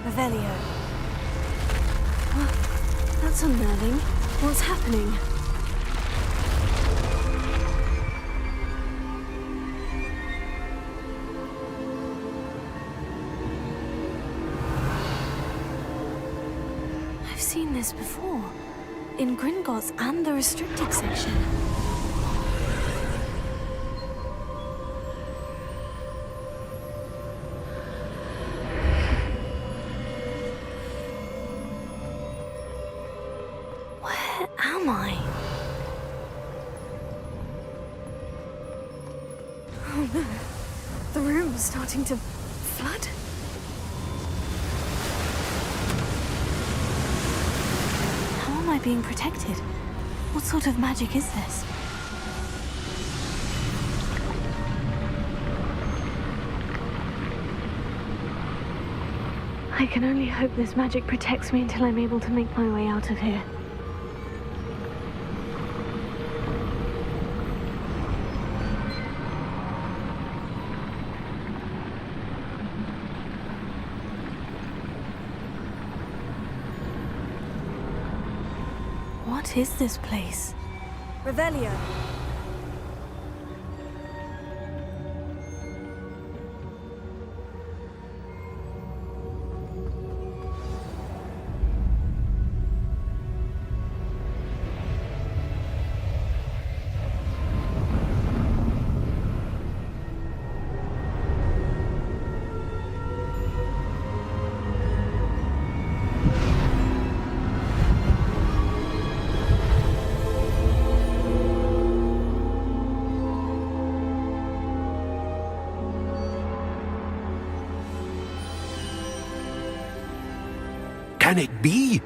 Revelio. That's unnerving. What's happening? I've seen this before. In Gringotts and the restricted section. Where am I? Oh no. The room's starting to flood. How am I being protected? What sort of magic is this? I can only hope this magic protects me until I'm able to make my way out of here. What is this place? Revelio. Can it be?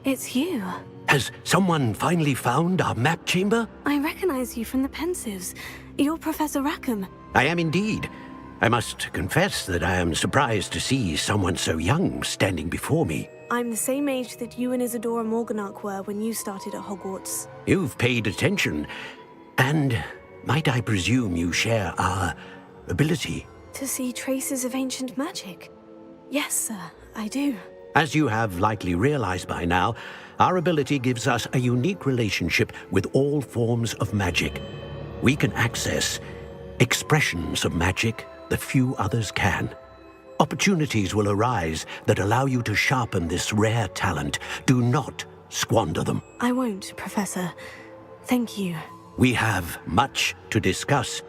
It's you. Has someone finally found our map chamber? I recognize you from the Pensives. You're Professor Rackham. I am indeed. I must confess that I am surprised to see someone so young standing before me. I'm the same age that you and Isadora Morganach were when you started at Hogwarts. You've paid attention. And might I presume you share our ability? To see traces of ancient magic? Yes, sir, I do. As you have likely realized by now, our ability gives us a unique relationship with all forms of magic. We can access expressions of magic that few others can. Opportunities will arise that allow you to sharpen this rare talent. Do not squander them. I won't, Professor. Thank you. We have much to discuss.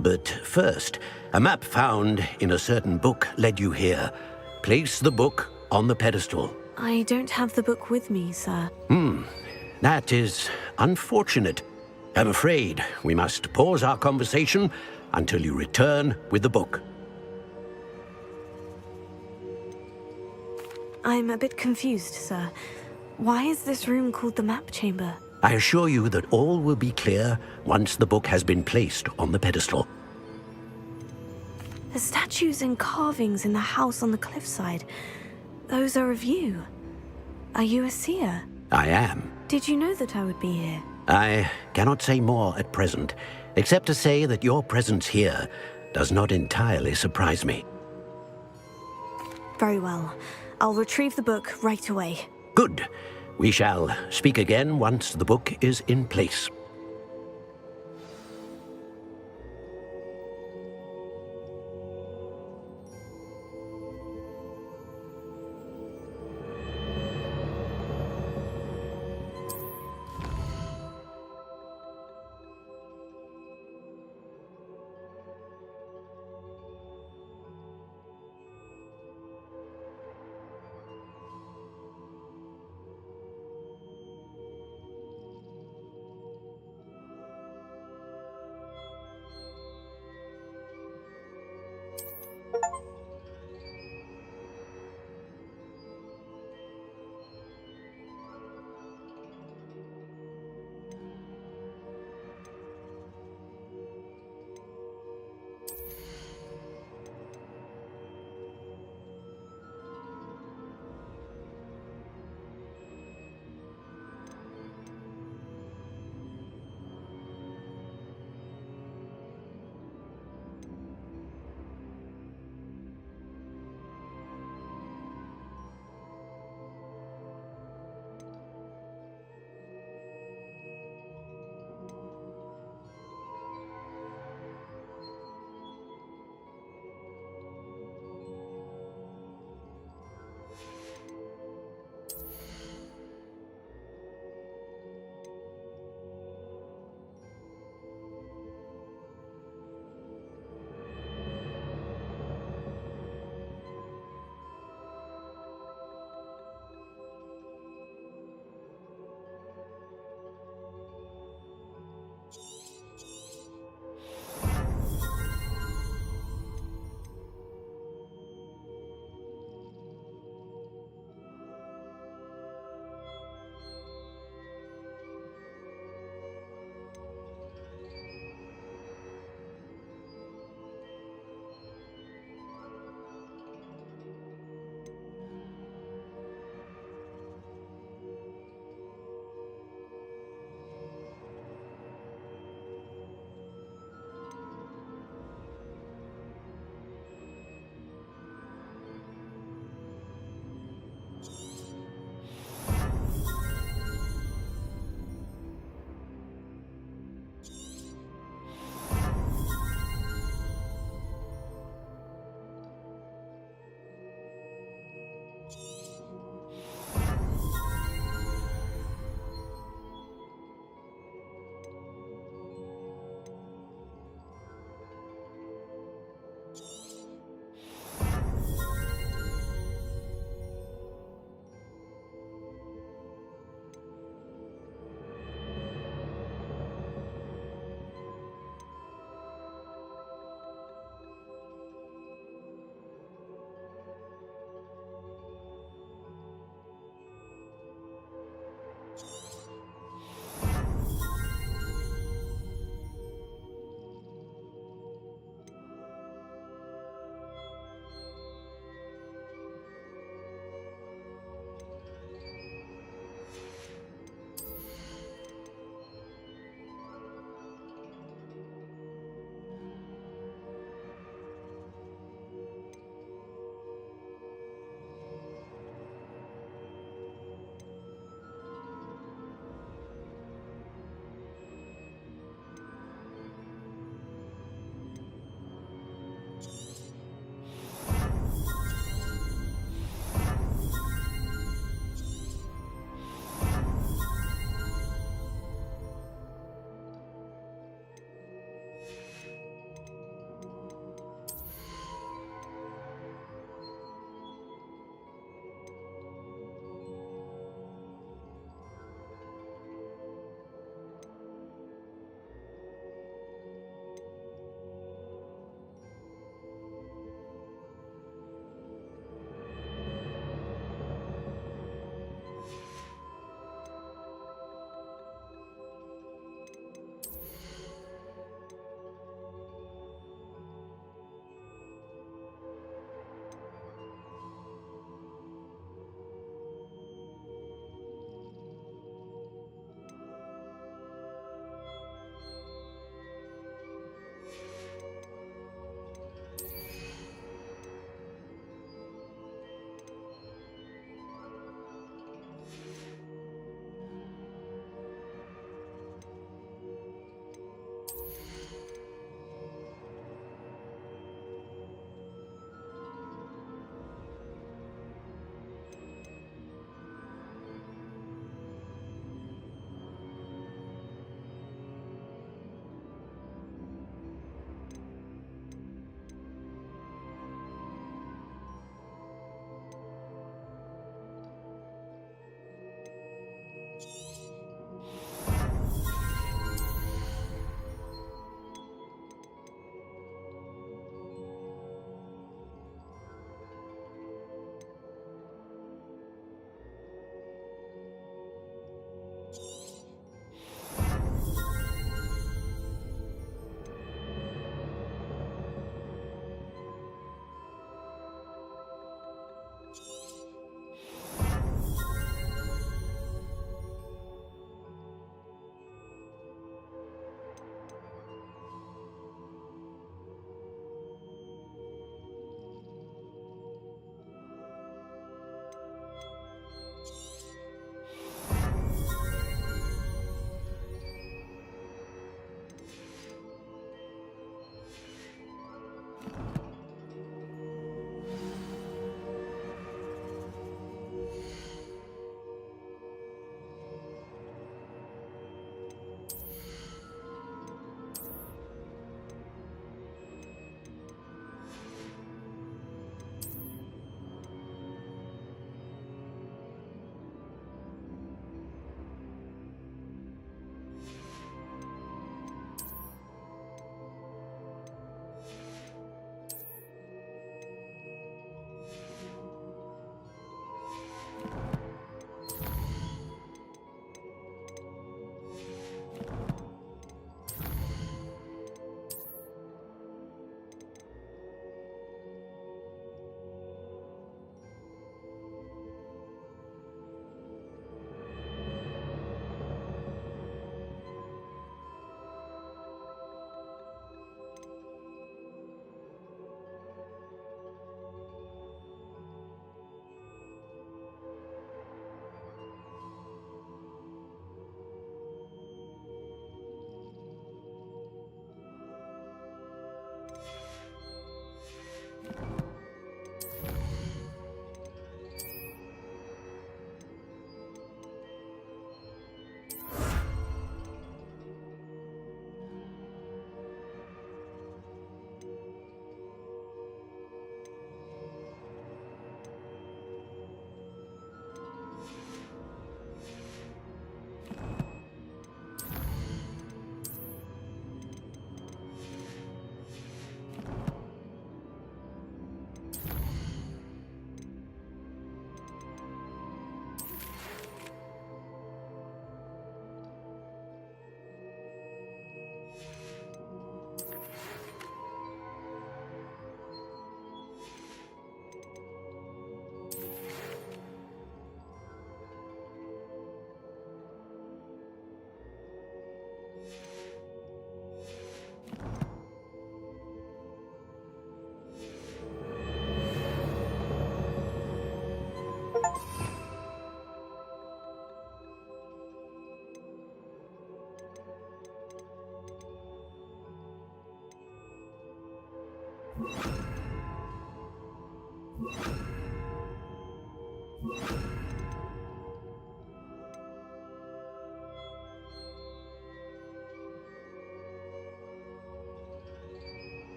But first, a map found in a certain book led you here. Place the book on the pedestal. I don't have the book with me, sir. That is unfortunate. I'm afraid we must pause our conversation until you return with the book. I'm a bit confused, sir. Why is this room called the map chamber? I assure you that all will be clear once the book has been placed on the pedestal. The statues and carvings in the house on the cliffside, those are of you. Are you a seer? I am. Did you know that I would be here? I cannot say more at present, except to say that your presence here does not entirely surprise me. Very well. I'll retrieve the book right away. Good. We shall speak again once the book is in place.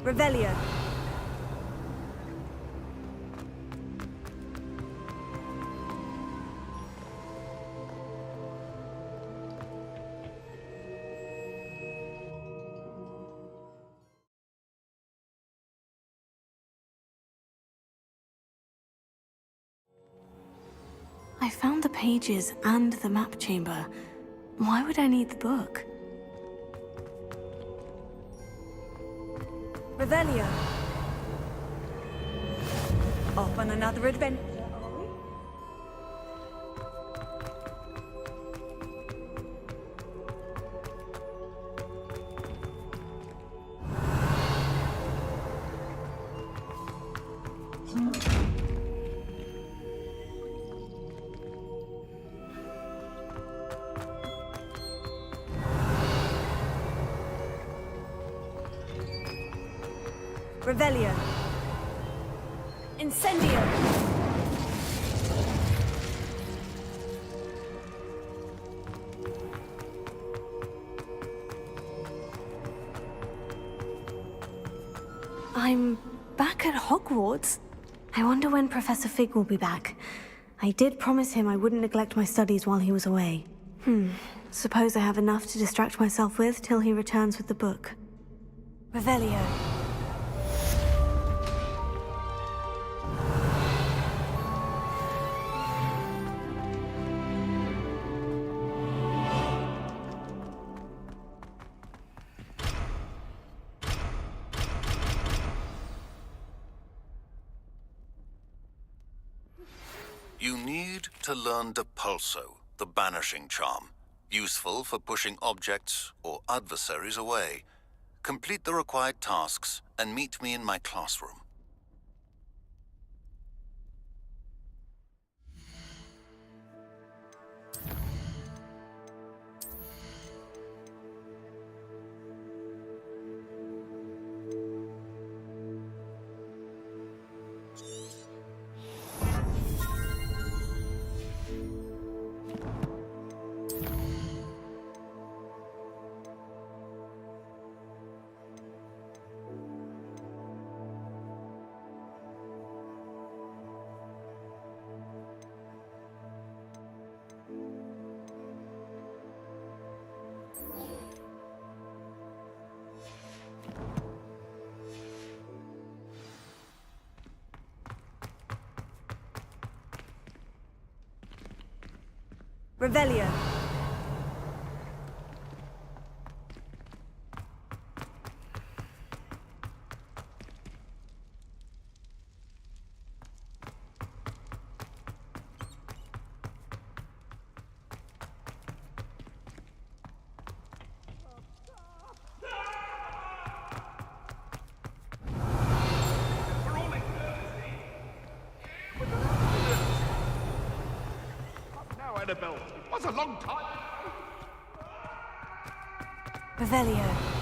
Revelio. I found the pages and the map chamber. Why would I need the book? Revelio. Off on another adventure. Revelio. Incendio. I'm back at Hogwarts. I wonder when Professor Fig will be back. I did promise him I wouldn't neglect my studies while he was away. Suppose I have enough to distract myself with till he returns with the book. Revelio. You need to learn Depulso, the banishing charm, useful for pushing objects or adversaries away. Complete the required tasks and meet me in my classroom. Revelio. Annabelle, it was a long time. Revelio.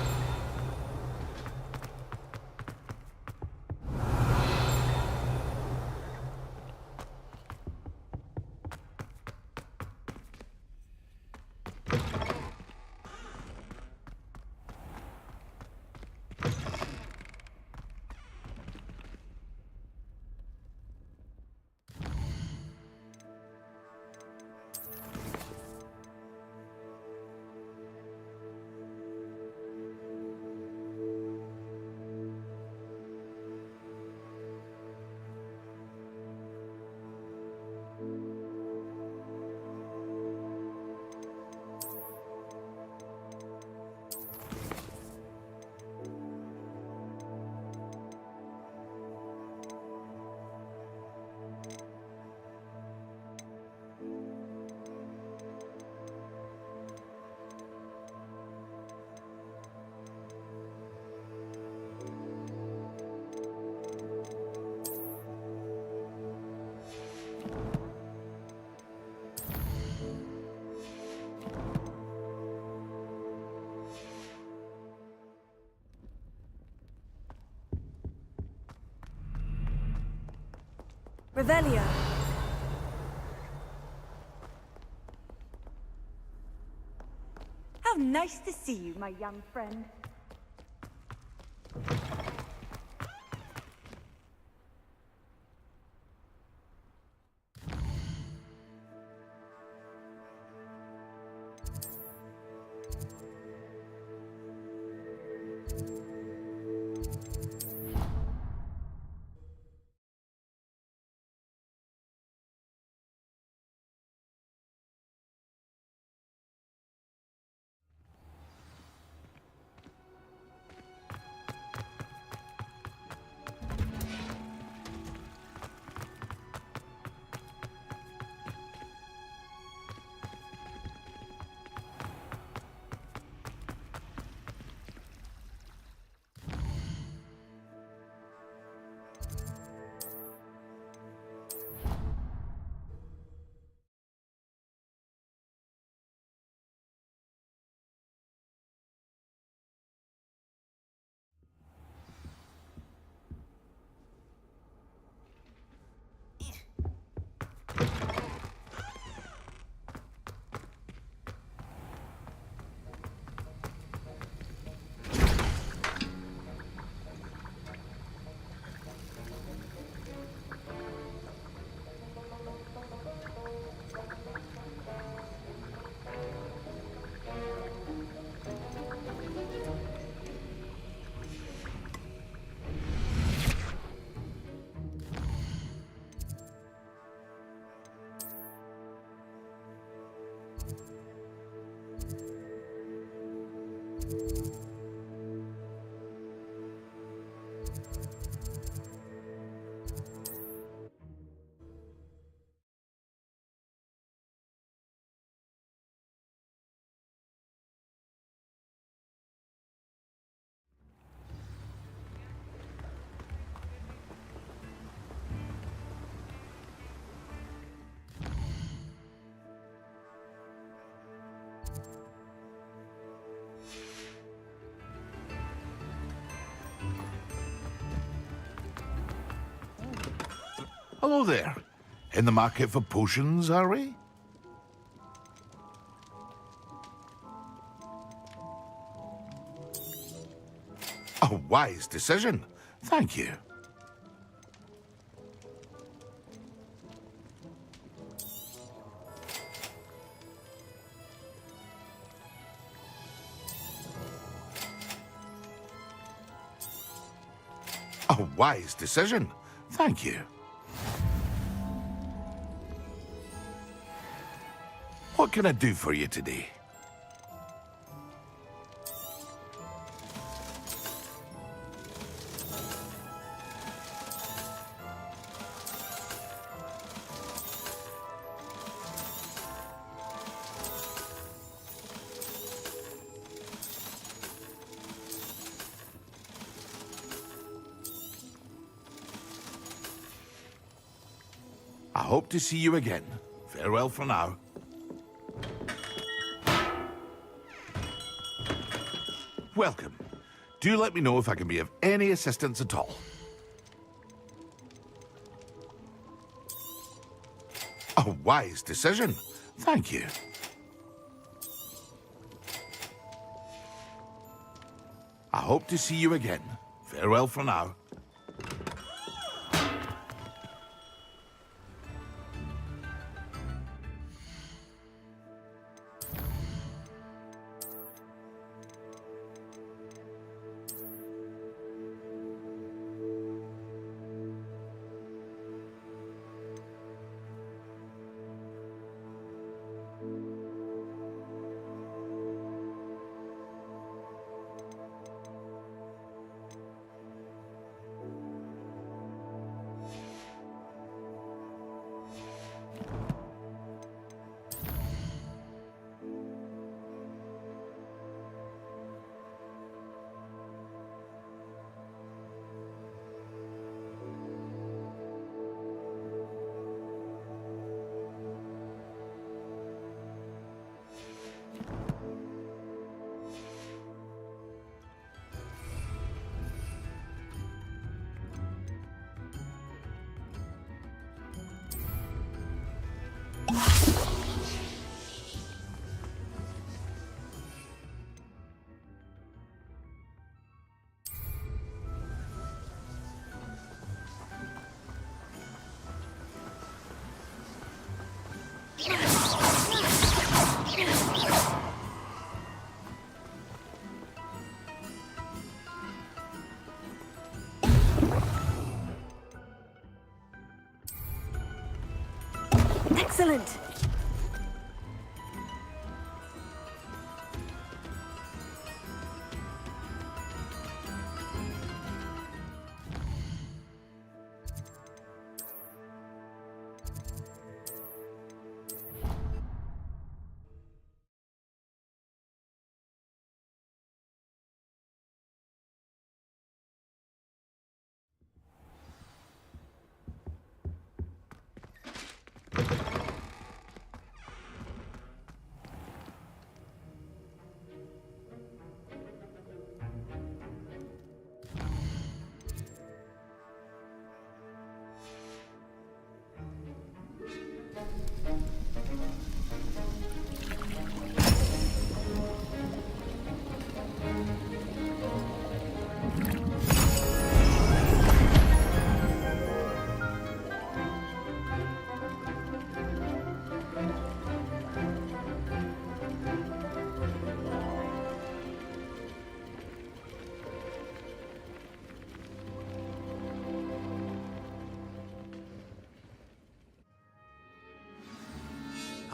Revelio. How nice to see you, my young friend. Hello there. In the market for potions, are we? A wise decision. Thank you. A wise decision. Thank you. What can I do for you today? I hope to see you again. Farewell for now. Welcome. Do let me know if I can be of any assistance at all. A wise decision. Thank you. I hope to see you again. Farewell for now.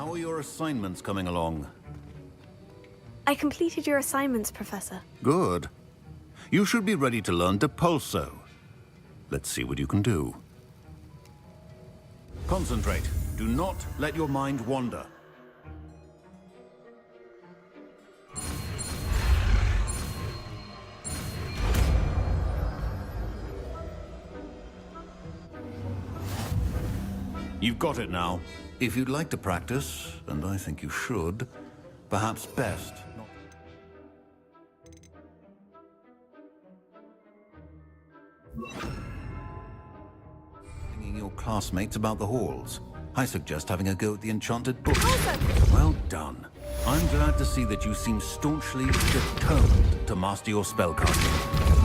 How are your assignments coming along? I completed your assignments, Professor. Good. You should be ready to learn Depulso. Let's see what you can do. Concentrate. Do not let your mind wander. You've got it now. If you'd like to practice, and I think you should, perhaps best not... Singing your classmates about the halls. I suggest having a go at the enchanted book. Well done. I'm glad to see that you seem staunchly determined to master your spellcasting.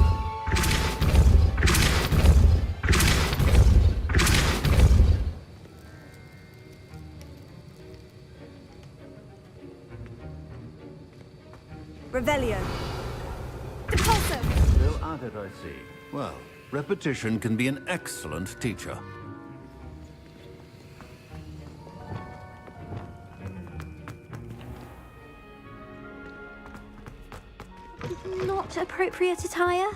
Revelio. Still at it, I see. Well, repetition can be an excellent teacher. Not appropriate attire?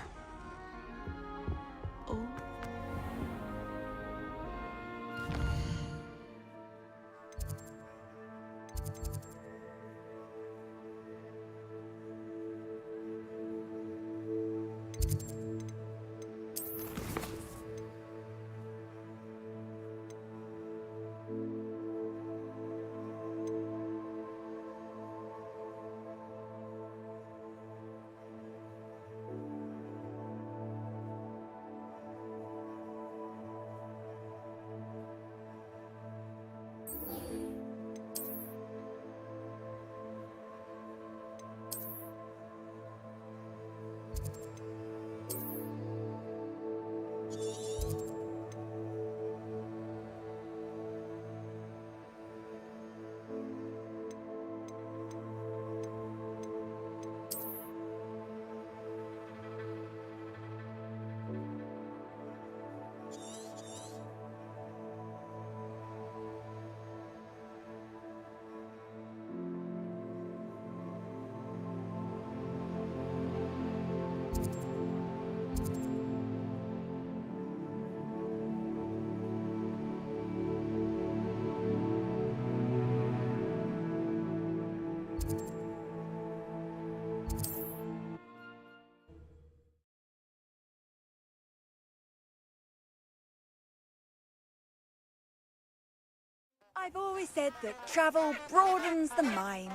I've always said that travel broadens the mind.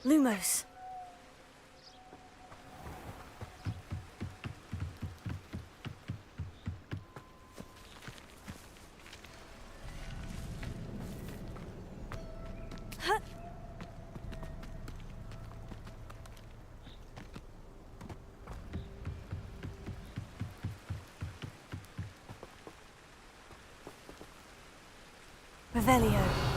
Lumos. Revelio.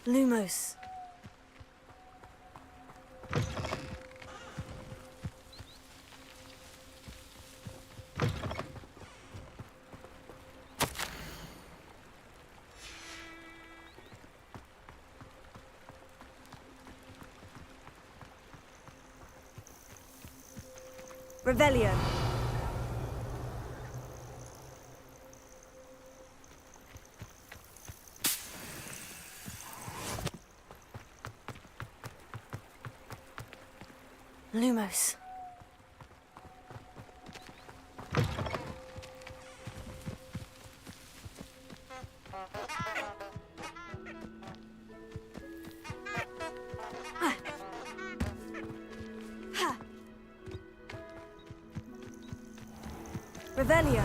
Lumos. Revelio. Lumos. Revelio.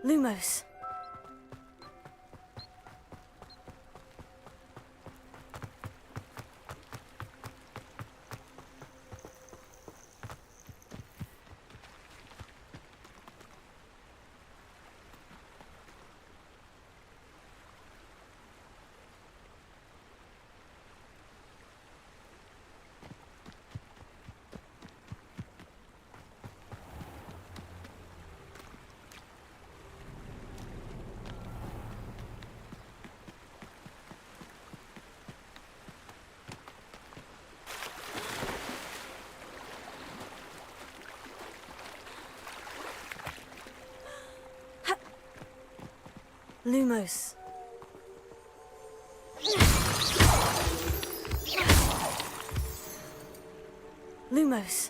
Lumos. Lumos. Lumos.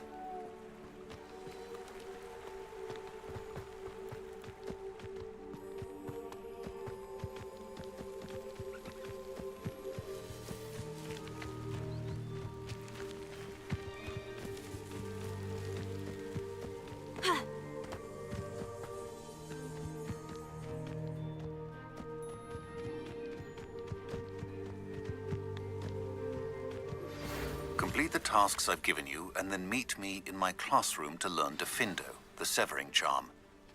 Complete the tasks I've given you, and then meet me in my classroom to learn Defindo, the severing charm.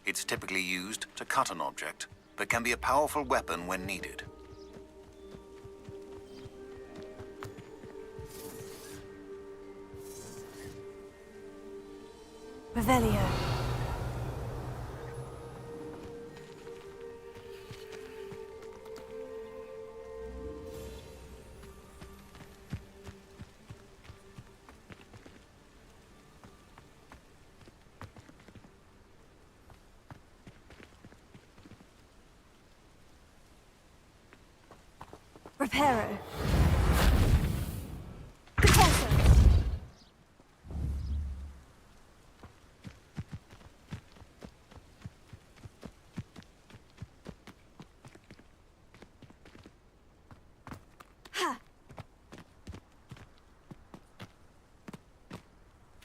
It's typically used to cut an object, but can be a powerful weapon when needed. Revelio. Reparo. Repulsor. Ha.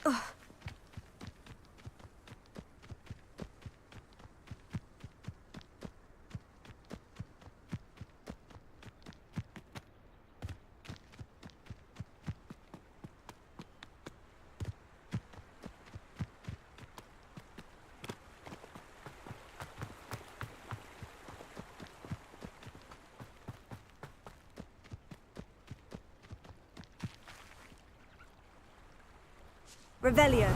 Ugh. Revelio.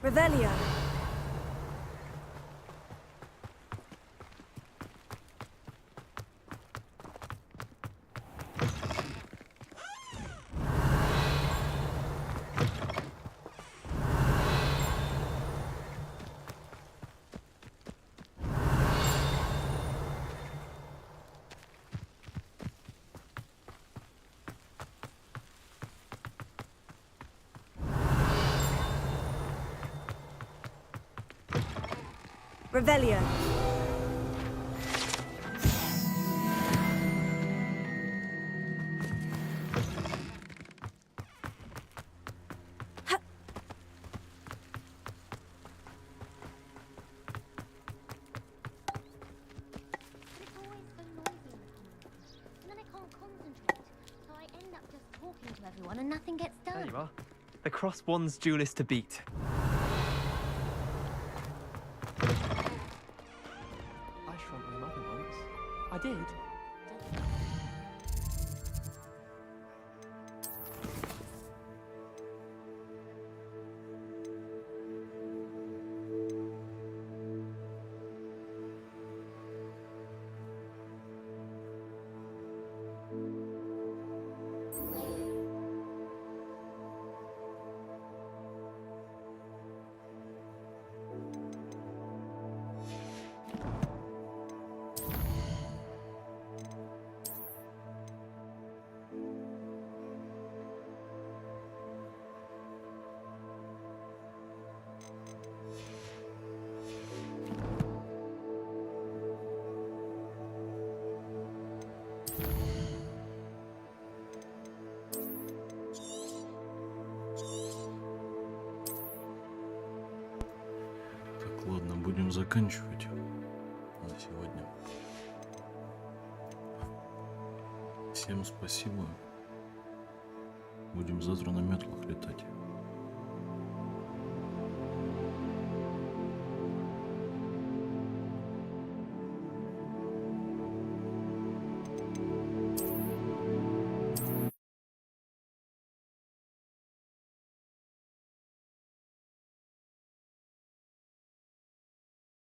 Revelio. Revelio. And nothing gets done. There you are. The cross wands duelist to beat. I shrunk my mother once. I did. Ладно, будем заканчивать на сегодня. Всем спасибо. Будем завтра на метлах летать.